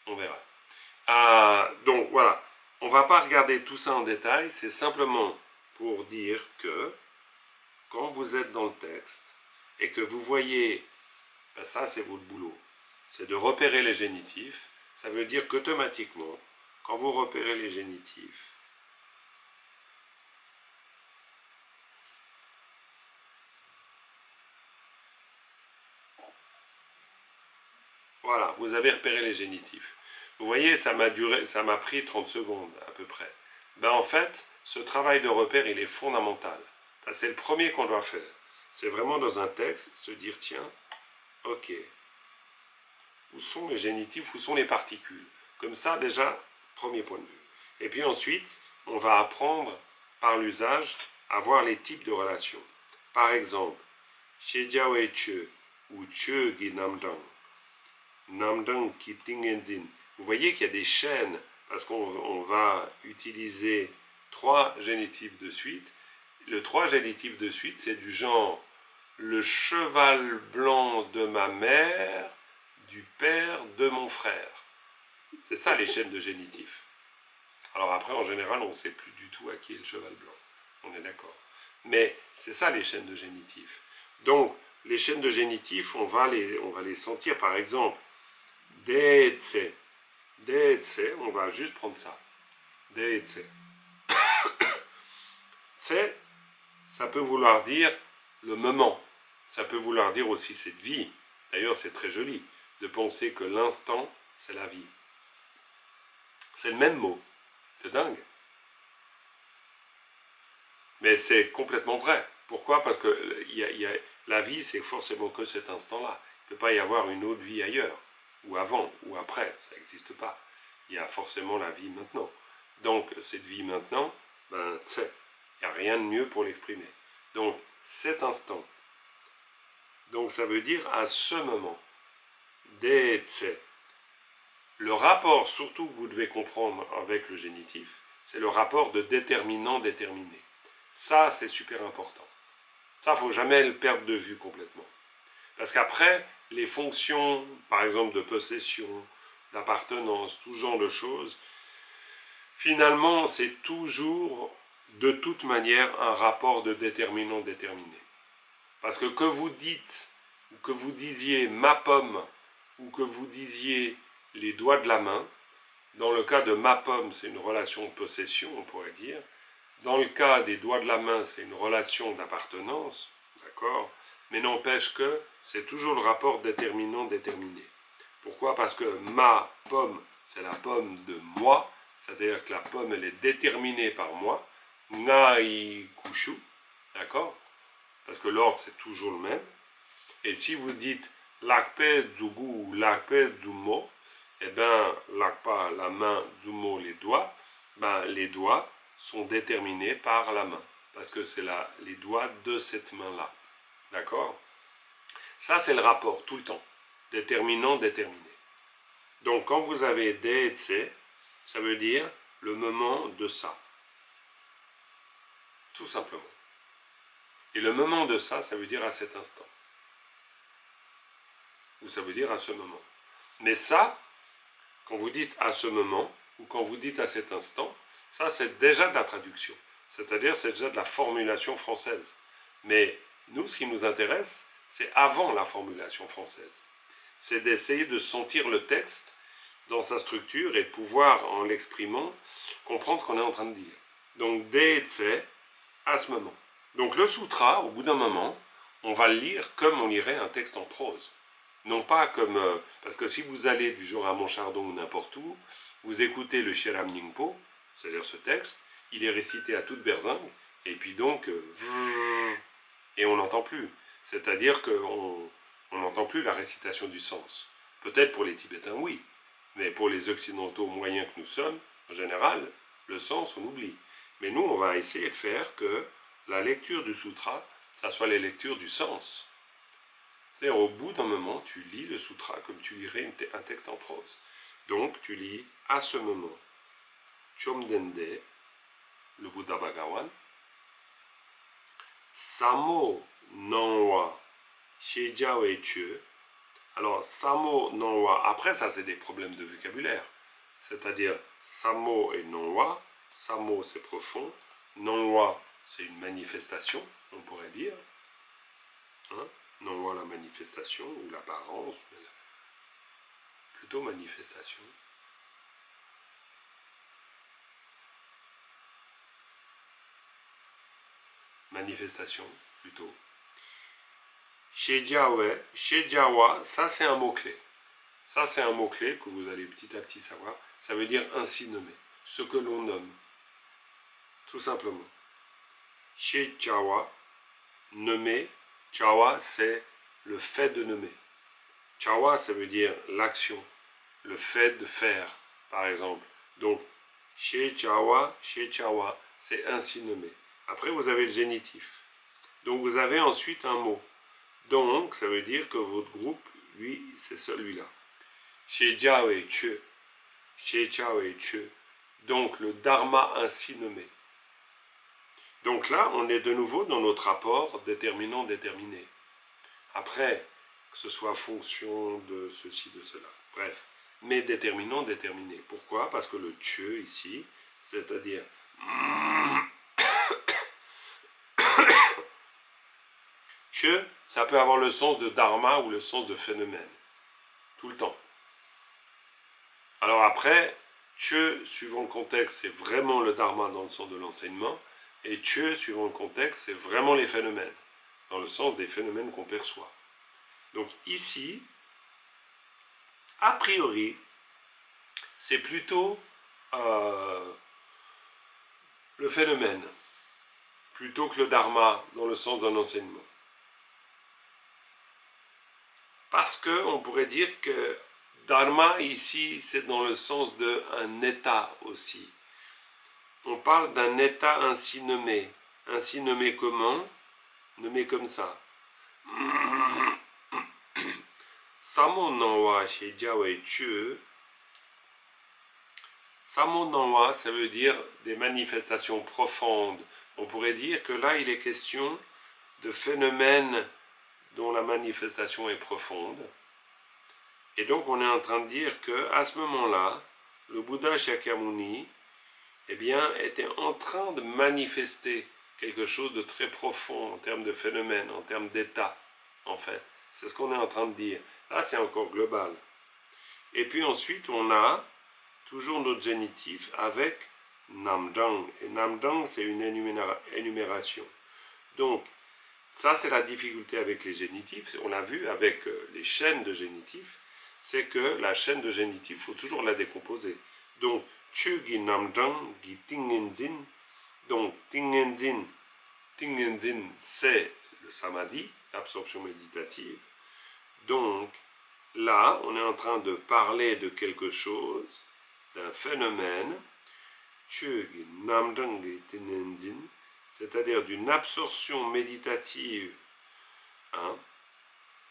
On verra. Donc, voilà. On ne va pas regarder tout ça en détail. C'est simplement pour dire que quand vous êtes dans le texte et que vous voyez, ben ça, c'est votre boulot. C'est de repérer les génitifs. Ça veut dire qu'automatiquement, quand vous repérez les génitifs, voilà, vous avez repéré les génitifs. Vous voyez, ça m'a pris 30 secondes à peu près. Ben en fait, ce travail de repère, il est fondamental. C'est le premier qu'on doit faire. C'est vraiment dans un texte, se dire, tiens, ok, où sont les génitifs, où sont les particules? Comme ça, déjà, premier point de vue. Et puis ensuite, on va apprendre par l'usage à voir les types de relations. Par exemple, Shejiao et Che, ou Che gi Namdang. Namdang ki Tingenzin. Vous voyez qu'il y a des chaînes, parce qu'on va utiliser 3 génitifs de suite. Le 3 génitifs de suite, c'est du genre le cheval blanc de ma mère, du père de mon frère. C'est ça les chaînes de génitifs. Alors après, en général, on ne sait plus du tout à qui est le cheval blanc. On est d'accord. Mais c'est ça les chaînes de génitifs. Donc, les chaînes de génitifs, on va les sentir. Par exemple, Deetse. Deetse, on va juste prendre ça. Deetse. Tse, ça peut vouloir dire le moment. Ça peut vouloir dire aussi cette vie. D'ailleurs, c'est très joli de penser que l'instant, c'est la vie. C'est le même mot. C'est dingue. Mais c'est complètement vrai. Pourquoi? Parce que la vie, c'est forcément que cet instant-là. Il ne peut pas y avoir une autre vie ailleurs, ou avant, ou après. Ça n'existe pas. Il y a forcément la vie maintenant. Donc, cette vie maintenant, ben, il n'y a rien de mieux pour l'exprimer. Donc, cet instant. Donc, ça veut dire à ce moment. Deetse. Le rapport, surtout que vous devez comprendre avec le génitif, c'est le rapport de déterminant-déterminé. Ça, c'est super important. Ça, il ne faut jamais le perdre de vue complètement. Parce qu'après, les fonctions, par exemple de possession, d'appartenance, tout genre de choses, finalement, c'est toujours, de toute manière, un rapport de déterminant-déterminé. Parce que vous dites, ou que vous disiez ma pomme, ou que vous disiez les doigts de la main, dans le cas de ma pomme, c'est une relation de possession, on pourrait dire. Dans le cas des doigts de la main, c'est une relation d'appartenance, d'accord? Mais n'empêche que c'est toujours le rapport déterminant-déterminé. Pourquoi? Parce que ma pomme, c'est la pomme de moi, c'est-à-dire que la pomme, elle est déterminée par moi. Ngai kushu, d'accord? Parce que l'ordre, c'est toujours le même. Et si vous dites lakpe zugu ou lakpe zumo, eh bien, lakpa, la main, zumo, les doigts, ben, les doigts sont déterminés par la main. Parce que c'est les doigts de cette main-là. D'accord? Ça, c'est le rapport, tout le temps. Déterminant, déterminé. Donc, quand vous avez deetse, ça veut dire le moment de ça. Tout simplement. Et le moment de ça, ça veut dire à cet instant. Ou ça veut dire à ce moment. Mais ça, quand vous dites à ce moment, ou quand vous dites à cet instant, ça c'est déjà de la traduction. C'est-à-dire c'est déjà de la formulation française. Mais nous, ce qui nous intéresse, c'est avant la formulation française. C'est d'essayer de sentir le texte dans sa structure et de pouvoir, en l'exprimant, comprendre ce qu'on est en train de dire. Donc, Deetse, à ce moment. Donc, le sutra, au bout d'un moment, on va le lire comme on lirait un texte en prose. Non pas comme... parce que si vous allez du jour à Montchardon ou n'importe où, vous écoutez le Shiram Ningpo, c'est-à-dire ce texte, il est récité à toute berzingue, et puis donc... et on n'entend plus. C'est-à-dire qu'on n'entend plus la récitation du sens. Peut-être pour les Tibétains, oui. Mais pour les Occidentaux moyens que nous sommes, en général, le sens, on oublie. Mais nous, on va essayer de faire que la lecture du sutra, ça soit les lectures du sens. C'est-à-dire, au bout d'un moment, tu lis le sutra comme tu lirais un texte en prose. Donc, tu lis à ce moment, Chomdende, le Bouddha Bhagawan, Samo Nanwa Shejawe Chö. Alors, Samo Nanwa, après ça, c'est des problèmes de vocabulaire. C'est-à-dire, Samo et Nanwa. Samo, c'est profond. Nanwa, c'est une manifestation, on pourrait dire. Hein? Nanwa, la manifestation, ou l'apparence, plutôt manifestation. Manifestation, plutôt. Shejawa, ça c'est un mot-clé. Ça c'est un mot-clé que vous allez petit à petit savoir. Ça veut dire ainsi nommé, ce que l'on nomme. Tout simplement. Shejawa, nommer. Chawa, c'est le fait de nommer. Chawa, ça veut dire l'action, le fait de faire, par exemple. Donc, Shejawa, c'est ainsi nommé. Après, vous avez le génitif. Donc, vous avez ensuite un mot. Donc, ça veut dire que votre groupe, lui, c'est celui-là. Shejawe Che. Shejawe Che. Donc, le dharma ainsi nommé. Donc là, on est de nouveau dans notre rapport déterminant-déterminé. Après, que ce soit fonction de ceci, de cela. Bref. Mais déterminant-déterminé. Pourquoi? Parce que le Che, ici, c'est-à-dire... Che, ça peut avoir le sens de dharma ou le sens de phénomène. Tout le temps. Alors après, Che, suivant le contexte, c'est vraiment le dharma dans le sens de l'enseignement. Et Che, suivant le contexte, c'est vraiment les phénomènes. Dans le sens des phénomènes qu'on perçoit. Donc ici, a priori, c'est plutôt le phénomène. Plutôt que le dharma dans le sens d'un enseignement. Parce qu'on pourrait dire que dharma ici, c'est dans le sens d'un état aussi. On parle d'un état ainsi nommé. Ainsi nommé comment? Nommé comme ça. Samo nanwa shejawe chu. Samo nanwa, ça veut dire des manifestations profondes. On pourrait dire que là, il est question de phénomènes dont la manifestation est profonde. Et donc, on est en train de dire qu'à ce moment-là, le Bouddha Shakyamuni, eh bien, était en train de manifester quelque chose de très profond en termes de phénomène, en termes d'état, en fait. C'est ce qu'on est en train de dire. Là, c'est encore global. Et puis ensuite, on a toujours notre génitif avec Namdang. Et Namdang, c'est une énumération. Donc, ça, c'est la difficulté avec les génitifs. On l'a vu avec les chaînes de génitifs. C'est que la chaîne de génitifs, il faut toujours la décomposer. Donc, Chugi Namdang Gi Tingenzin. Donc, Tingenzin, c'est le samadhi, l'absorption méditative. Donc, là, on est en train de parler de quelque chose, d'un phénomène, Chugi Namdang Gi Tingenzin, c'est-à-dire d'une absorption méditative. Hein?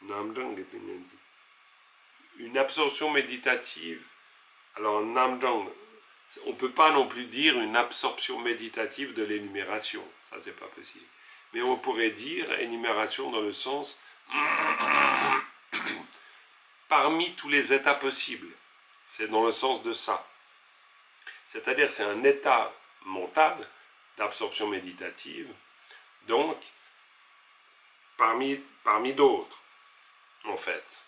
Namdang Gi Tingenzin. Une absorption méditative. Alors, Namdang, on ne peut pas non plus dire une absorption méditative de l'énumération. Ça, c'est pas possible. mais on pourrait dire énumération dans le sens parmi tous les états possibles. C'est dans le sens de ça. C'est-à-dire c'est un état mental d'absorption méditative, donc parmi d'autres, en fait.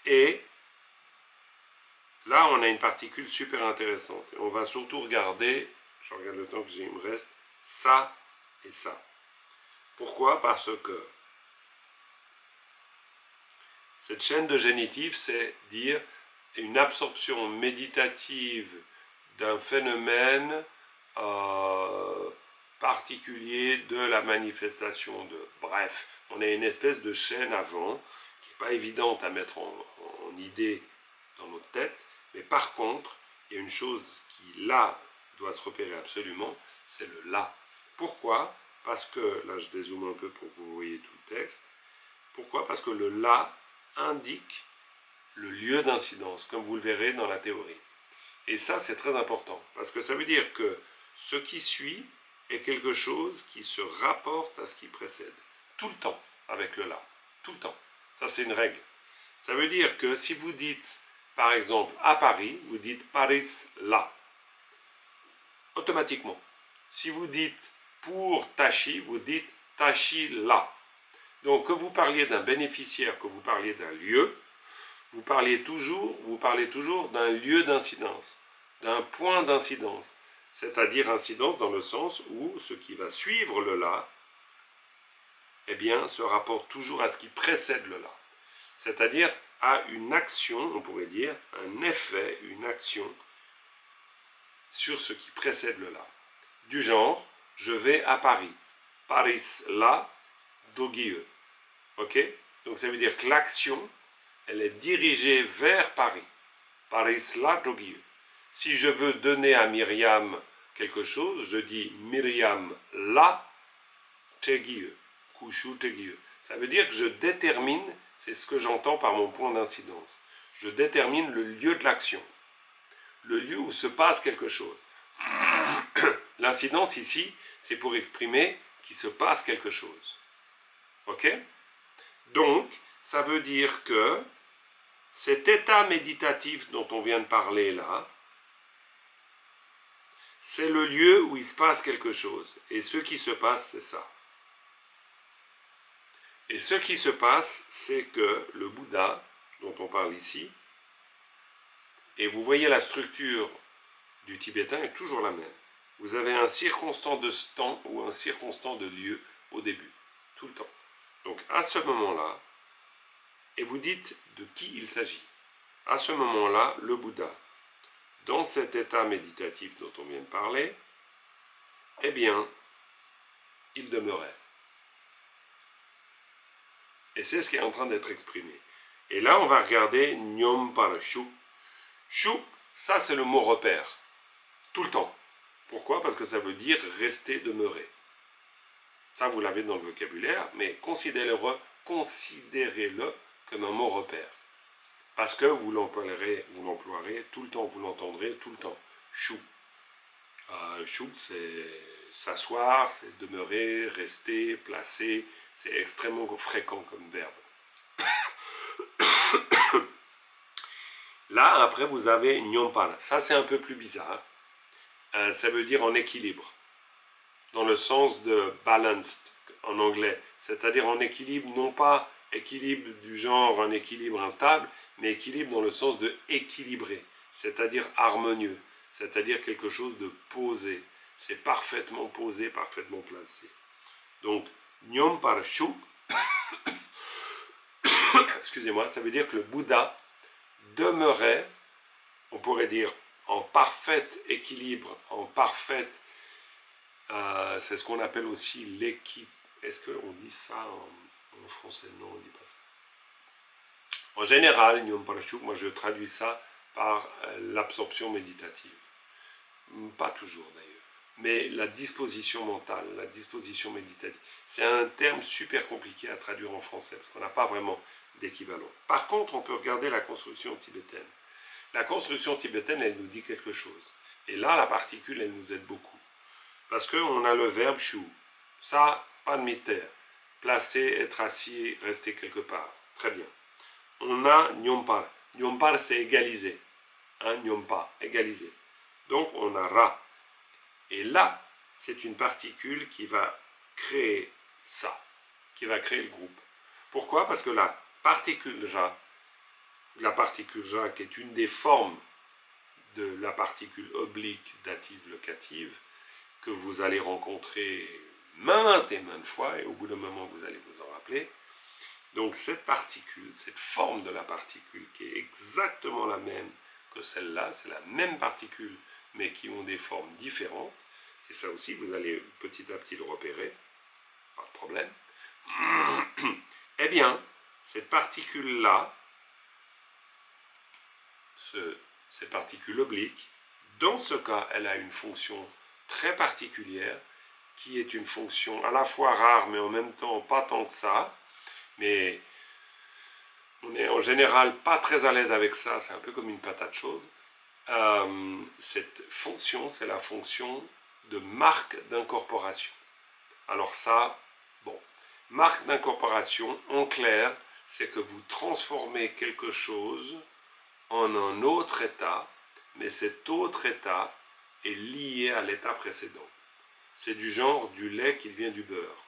Et là, on a une particule super intéressante. Et on va surtout regarder, je regarde le temps que il me reste, ça et ça. Pourquoi? Parce que cette chaîne de génitif, c'est dire une absorption méditative d'un phénomène particulier de la manifestation de... Bref, on a une espèce de chaîne avant qui n'est pas évidente à mettre en idée dans notre tête, mais par contre, il y a une chose qui, là, doit se repérer absolument, c'est le là. Pourquoi? Parce que, là je dézoome un peu pour que vous voyez tout le texte, pourquoi? Parce que le là indique le lieu d'incidence, comme vous le verrez dans la théorie. Et ça, c'est très important, parce que ça veut dire que ce qui suit est quelque chose qui se rapporte à ce qui précède, tout le temps, avec le là, tout le temps. Ça, c'est une règle. Ça veut dire que si vous dites, par exemple, à Paris, vous dites Paris là, automatiquement. Si vous dites pour Tachi, vous dites Tachi là. Donc, que vous parliez d'un bénéficiaire, que vous parliez d'un lieu, vous parlez toujours d'un lieu d'incidence, d'un point d'incidence, c'est-à-dire incidence dans le sens où ce qui va suivre le là, eh bien, se rapporte toujours à ce qui précède le là, c'est-à-dire à une action, on pourrait dire, un effet, une action sur ce qui précède le là. Du genre, je vais à Paris. Paris là, Dogieux. Ok? Donc ça veut dire que l'action, elle est dirigée vers Paris. Paris là, Dogieux. Si je veux donner à Myriam quelque chose, je dis Myriam là, Tegieux. Kushu Tegieux. Ça veut dire que je détermine, c'est ce que j'entends par mon point d'incidence. Je détermine le lieu de l'action. Le lieu où se passe quelque chose. L'incidence ici, c'est pour exprimer qu'il se passe quelque chose. Ok? Donc, ça veut dire que cet état méditatif dont on vient de parler là, c'est le lieu où il se passe quelque chose. Et ce qui se passe, c'est ça. Et ce qui se passe, c'est que le Bouddha, dont on parle ici, et vous voyez la structure du tibétain est toujours la même. Vous avez un circonstant de temps ou un circonstant de lieu au début, tout le temps. Donc à ce moment-là, et vous dites de qui il s'agit. À ce moment-là, le Bouddha, dans cet état méditatif dont on vient de parler, eh bien, il demeurait. Et c'est ce qui est en train d'être exprimé. Et là, on va regarder Nyom par Shuk. Shuk, ça c'est le mot repère. Tout le temps. Pourquoi? Parce que ça veut dire rester, demeurer. Ça, vous l'avez dans le vocabulaire, mais considérez-le comme un mot repère. Parce que vous l'emploierez tout le temps, vous l'entendrez tout le temps. Shuk. Shuk, c'est s'asseoir, c'est demeurer, rester, placer. C'est extrêmement fréquent comme verbe. Là, après, vous avez Nyompana. Ça, c'est un peu plus bizarre. Ça veut dire en équilibre. Dans le sens de balanced en anglais. C'est-à-dire en équilibre, non pas équilibre du genre un équilibre instable, mais équilibre dans le sens de équilibré. C'est-à-dire harmonieux. C'est-à-dire quelque chose de posé. C'est parfaitement posé, parfaitement placé. Donc, Nyom par Shuk, excusez-moi, ça veut dire que le Bouddha demeurait, on pourrait dire, en parfait équilibre, en parfaite, c'est ce qu'on appelle aussi l'équipe. Est-ce qu'on dit ça en français? Non, on ne dit pas ça. En général, Nyom par Shuk, moi je traduis ça par l'absorption méditative. Pas toujours d'ailleurs. Mais la disposition mentale, la disposition méditative, c'est un terme super compliqué à traduire en français, parce qu'on n'a pas vraiment d'équivalent. Par contre, on peut regarder la construction tibétaine. La construction tibétaine, elle nous dit quelque chose. Et là, la particule, elle nous aide beaucoup. Parce qu'on a le verbe shu. Ça, pas de mystère. Placer, être assis, rester quelque part. Très bien. On a nyompar. Nyompar, c'est égaliser. Hein, nyompa, égaliser. Donc, on a ra. Et là, c'est une particule qui va créer ça, qui va créer le groupe. Pourquoi? Parce que la particule ja, qui est une des formes de la particule oblique dative locative, que vous allez rencontrer maintes et maintes fois, et au bout d'un moment, vous allez vous en rappeler. Donc, cette particule, cette forme de la particule, qui est exactement la même que celle-là, c'est la même particule, mais qui ont des formes différentes, et ça aussi, vous allez petit à petit le repérer, pas de problème. Eh bien, cette particule-là, cette particule oblique, dans ce cas, elle a une fonction très particulière, qui est une fonction à la fois rare, mais en même temps pas tant que ça, mais on n'est en général pas très à l'aise avec ça, c'est un peu comme une patate chaude. Cette fonction, c'est la fonction de marque d'incorporation. Alors ça, bon, marque d'incorporation, en clair, c'est que vous transformez quelque chose en un autre état, mais cet autre état est lié à l'état précédent. C'est du genre du lait qui devient du beurre.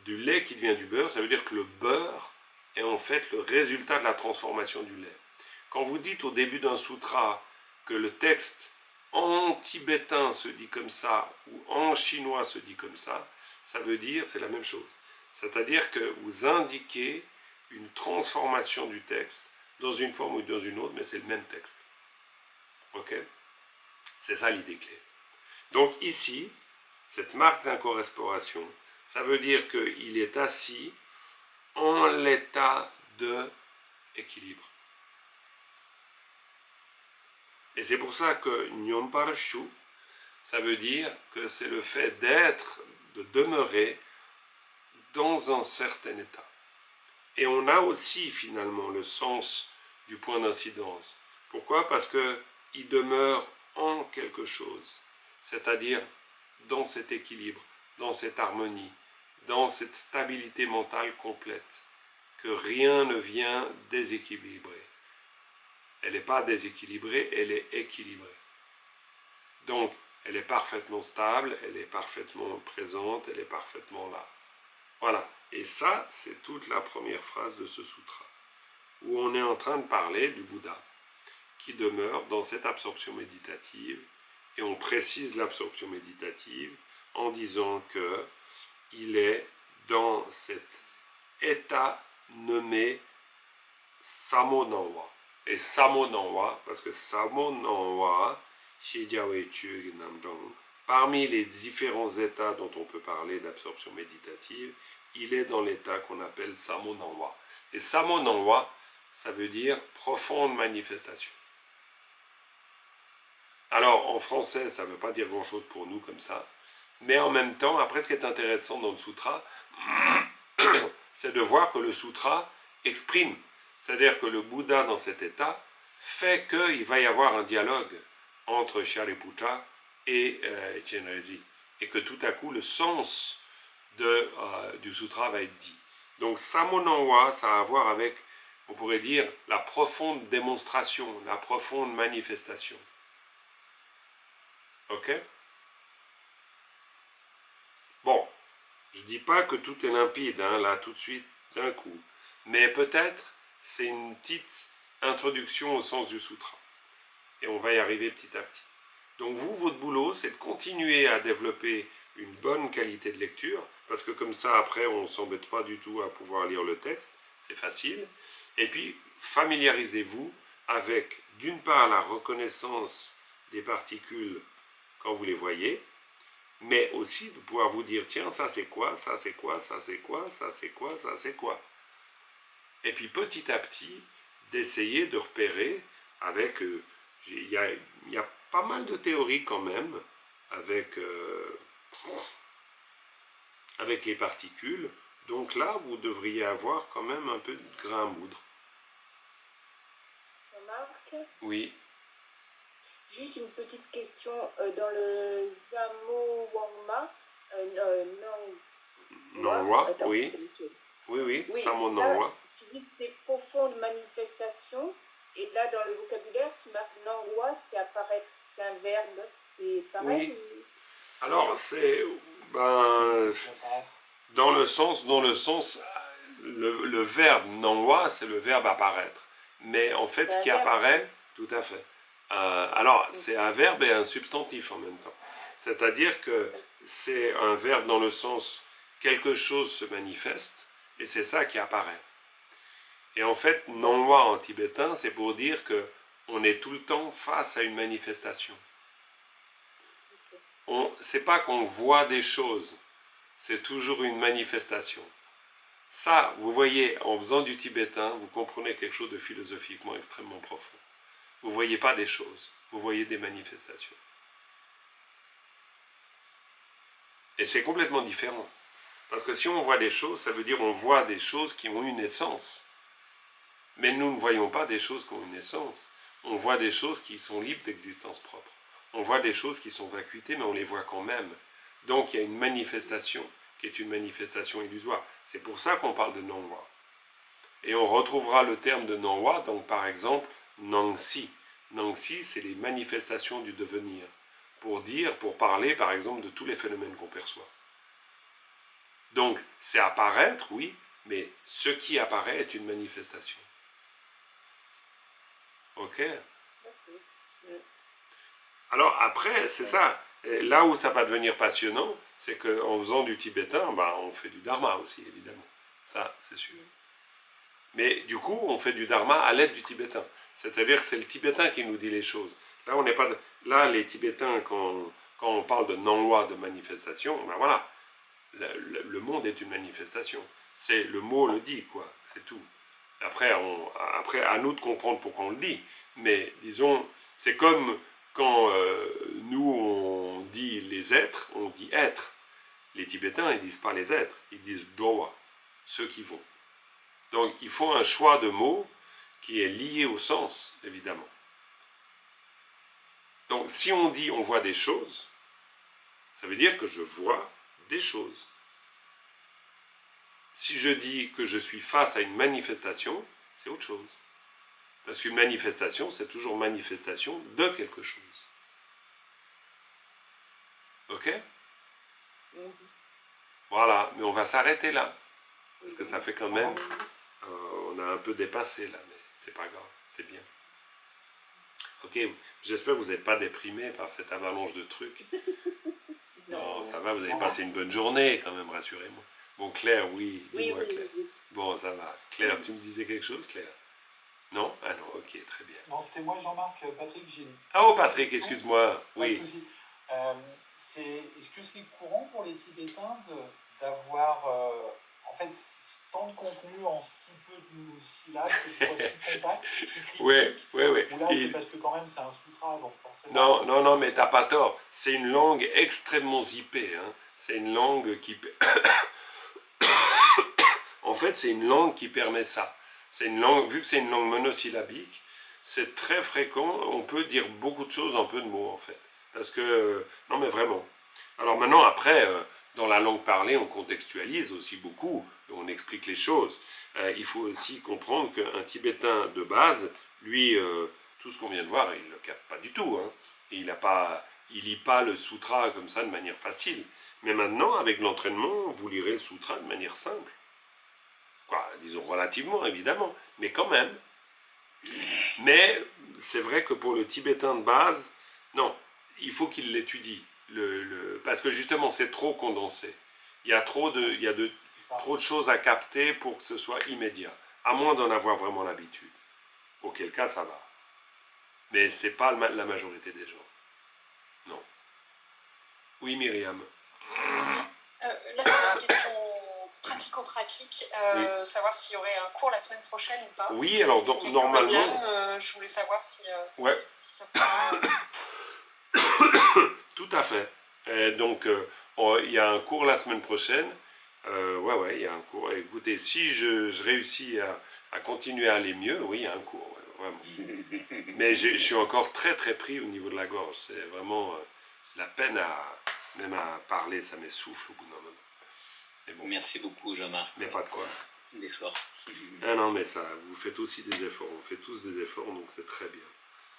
Du lait qui devient du beurre, ça veut dire que le beurre est en fait le résultat de la transformation du lait. Quand vous dites au début d'un sutra que le texte en tibétain se dit comme ça ou en chinois se dit comme ça, ça veut dire c'est la même chose. C'est-à-dire que vous indiquez une transformation du texte dans une forme ou dans une autre, mais c'est le même texte. Ok? C'est ça l'idée clé. Donc ici, cette marque d'incorporation, ça veut dire qu'il est assis en l'état de équilibre. Et c'est pour ça que Nyompar Shu, ça veut dire que c'est le fait d'être, de demeurer dans un certain état. Et on a aussi finalement le sens du point d'incidence. Pourquoi? Parce qu'il demeure en quelque chose, c'est-à-dire dans cet équilibre, dans cette harmonie, dans cette stabilité mentale complète, que rien ne vient déséquilibrer. Elle n'est pas déséquilibrée, elle est équilibrée. Donc, elle est parfaitement stable, elle est parfaitement présente, elle est parfaitement là. Voilà. Et ça, c'est toute la première phrase de ce sutra, où on est en train de parler du Bouddha, qui demeure dans cette absorption méditative, et on précise l'absorption méditative en disant que il est dans cet état nommé Samo Nanwa. Et Samo Nanwa, parce que Samo Nanwa, parmi les différents états dont on peut parler d'absorption méditative, il est dans l'état qu'on appelle Samo Nanwa. Et Samo Nanwa, ça veut dire profonde manifestation. Alors, en français, ça ne veut pas dire grand-chose pour nous comme ça, mais en même temps, après, ce qui est intéressant dans le sutra, c'est de voir que le sutra exprime, c'est-à-dire que le Bouddha, dans cet état, fait qu'il va y avoir un dialogue entre Shariputra et Chenrezig, et que tout à coup, le sens du sutra va être dit. Donc, Samo Nanwa, ça a à voir avec, on pourrait dire, la profonde démonstration, la profonde manifestation. Ok? Bon, je ne dis pas que tout est limpide, hein, là, tout de suite, d'un coup. Mais peut-être, c'est une petite introduction au sens du sutra. Et on va y arriver petit à petit. Donc vous, votre boulot, c'est de continuer à développer une bonne qualité de lecture, parce que comme ça, après, on ne s'embête pas du tout à pouvoir lire le texte, c'est facile. Et puis, familiarisez-vous avec, d'une part, la reconnaissance des particules quand vous les voyez, mais aussi de pouvoir vous dire, tiens, ça c'est quoi, ça c'est quoi, ça c'est quoi, ça c'est quoi, ça c'est quoi. Et puis petit à petit, d'essayer de repérer avec, il y a pas mal de théories quand même, avec les particules, donc là, vous devriez avoir quand même un peu de grain à moudre. Jean-Marc, Oui. Juste une petite question. Dans le Zamo Wangma, Nongwa, attends, oui. Oui, oui, Samo là, Nongwa. tu dis que c'est profonde manifestation. Et là, dans le vocabulaire, tu marques Nongwa, c'est apparaître qu'un verbe. C'est pareil Oui. Alors, c'est... Ben, dans le sens, le verbe Nongwa, c'est le verbe apparaître. Mais en fait, ce qui apparaît, tout à fait. Alors, c'est un verbe et un substantif en même temps. C'est-à-dire que c'est un verbe dans le sens quelque chose se manifeste, et c'est ça qui apparaît. Et en fait, Nongwa en tibétain, c'est pour dire que on est tout le temps face à une manifestation. C'est pas qu'on voit des choses, c'est toujours une manifestation. Ça, vous voyez, en faisant du tibétain, vous comprenez quelque chose de philosophiquement extrêmement profond. Vous ne voyez pas des choses, vous voyez des manifestations. Et c'est complètement différent. Parce que si on voit des choses, ça veut dire qu'on voit des choses qui ont une essence. Mais nous ne voyons pas des choses qui ont une essence. On voit des choses qui sont libres d'existence propre. On voit des choses qui sont vacuités, mais on les voit quand même. Donc il y a une manifestation qui est une manifestation illusoire. C'est pour ça qu'on parle de Nongwa. Et on retrouvera le terme de Nongwa, donc par exemple, Nangsi. Nangsi, c'est les manifestations du devenir. Pour parler par exemple de tous les phénomènes qu'on perçoit. Donc c'est apparaître, oui, mais ce qui apparaît est une manifestation. Ok? Alors après, c'est ça. Et là où ça va devenir passionnant, c'est qu'en faisant du tibétain, on fait du dharma aussi, évidemment. Ça, c'est sûr. Mais du coup, on fait du dharma à l'aide du tibétain. C'est-à-dire que c'est le tibétain qui nous dit les choses. Là, on n'est pas... Là, les tibétains, quand on parle de non-loi, de manifestation, voilà. Le monde est une manifestation. C'est le mot le dit, quoi. C'est tout. Après, à nous de comprendre pourquoi on le dit. Mais disons, c'est comme quand nous, on dit les êtres, on dit être. Les Tibétains, ils ne disent pas les êtres, ils disent dowa, ceux qui vont. Donc, il faut un choix de mots qui est lié au sens, évidemment. Donc, si on dit on voit des choses, ça veut dire que je vois des choses. Si je dis que je suis face à une manifestation, c'est autre chose. Parce qu'une manifestation, c'est toujours manifestation de quelque chose. Ok? Voilà, mais on va s'arrêter là. Parce que ça fait quand même... on a un peu dépassé là, mais c'est pas grave, c'est bien. Ok, j'espère que vous n'êtes pas déprimé par cette avalanche de trucs. Non, ça va, vous avez passé une bonne journée quand même, rassurez-moi. Bon, Claire, oui, dis-moi Claire. Bon, ça va. Claire, tu me disais quelque chose, Claire? Non? Ah non, ok, très bien. Non, c'était moi, Jean-Marc. Patrick, j'ai une... Ah oh, Patrick, excuse-moi. Oui. Pas de souci. Est-ce que c'est courant pour les Tibétains d'avoir en fait tant de contenu en si peu de syllabes, que ce soit si compact, si critique? Oui. Ou là, c'est parce que quand même c'est un sutra, donc forcément... Non, mais t'as pas tort. C'est une langue extrêmement zippée. Hein. C'est une langue qui... En fait, c'est une langue qui permet ça. C'est une langue, vu que c'est une langue monosyllabique, c'est très fréquent, on peut dire beaucoup de choses en peu de mots, en fait. Parce que... non, mais vraiment. Alors maintenant, après, dans la langue parlée, on contextualise aussi beaucoup, on explique les choses. Il faut aussi comprendre qu'un Tibétain de base, lui, tout ce qu'on vient de voir, il ne le capte pas du tout. Hein. Il lit pas le sutra comme ça de manière facile. Mais maintenant, avec l'entraînement, vous lirez le sutra de manière simple. Quoi, disons relativement, évidemment, mais quand même. Mais c'est vrai que pour le Tibétain de base, non, il faut qu'il l'étudie. Parce que justement, c'est trop condensé. Il y a trop de choses à capter pour que ce soit immédiat. À moins d'en avoir vraiment l'habitude. Auquel cas, ça va. Mais ce n'est pas la majorité des gens. Non. Oui, Myriam. Là, c'est une question pratico-pratique. Oui. Savoir s'il y aurait un cours la semaine prochaine ou pas. Oui, alors donc, normalement... je voulais savoir si, ouais. si ça pourrait... Tout à fait. Donc, il y a un cours la semaine prochaine. Ouais, il y a un cours. Écoutez, si je réussis à continuer à aller mieux, oui, il y a un cours. Ouais, vraiment. Mais je suis encore très très pris au niveau de la gorge. C'est vraiment la peine même à parler, ça m'essouffle au bout d'un moment. Mais bon. Merci beaucoup, Jean-Marc. Mais pas de quoi. L'effort. Ah non, mais ça, vous faites aussi des efforts. On fait tous des efforts, donc c'est très bien.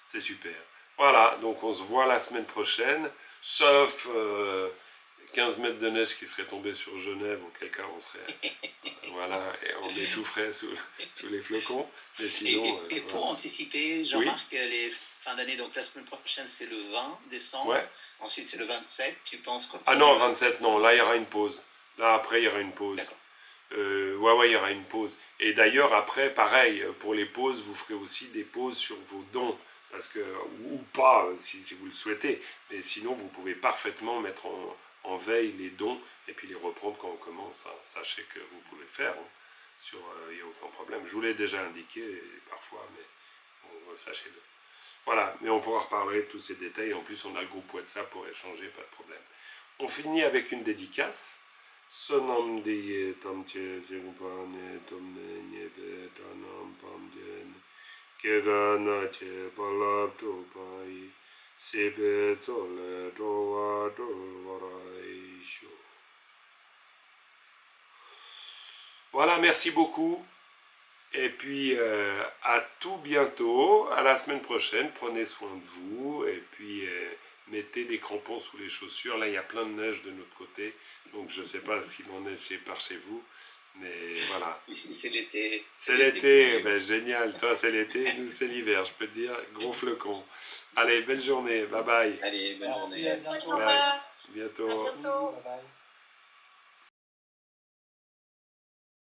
C'est super. Voilà, donc on se voit la semaine prochaine, sauf 15 mètres de neige qui serait tombée sur Genève, auquel cas on serait... voilà, et on étoufferait sous les flocons. Mais sinon... Et pour voilà. anticiper, Jean-Marc, les fins d'année, donc la semaine prochaine c'est le 20 décembre, Ouais. Ensuite c'est le 27, tu penses que... Ah non, 27, non, là il y aura une pause. Là après il y aura une pause. D'accord. Ouais, il y aura une pause. Et d'ailleurs, après, pareil, pour les pauses, vous ferez aussi des pauses sur vos dons. Parce que, ou pas, si vous le souhaitez. Mais sinon, vous pouvez parfaitement mettre en veille les dons et puis les reprendre quand on commence. Hein. Sachez que vous pouvez le faire. Hein. Il n'y a aucun problème. Je vous l'ai déjà indiqué parfois, mais bon, sachez-le. Voilà, mais on pourra reparler de tous ces détails. En plus, on a le groupe WhatsApp pour échanger, pas de problème. On finit avec une dédicace. Sonam diye tam che zingpane tomne nyebe tanam pamden kegana che palap topai sebe tole towa tolvarai sho. Voilà, merci beaucoup. Et puis à tout bientôt, à la semaine prochaine. Prenez soin de vous et puis mettez des crampons sous les chaussures. Là, il y a plein de neige de notre côté, donc je ne sais pas s'il en est par chez vous, mais voilà. Ici, c'est l'été. C'est l'été, ben, génial. Toi, c'est l'été, nous, c'est l'hiver. Je peux te dire, gros flocon. Allez, belle journée. Bye bye. Allez, bonne Merci, journée. à bientôt. Bye. Bientôt. À bientôt. Bye bye.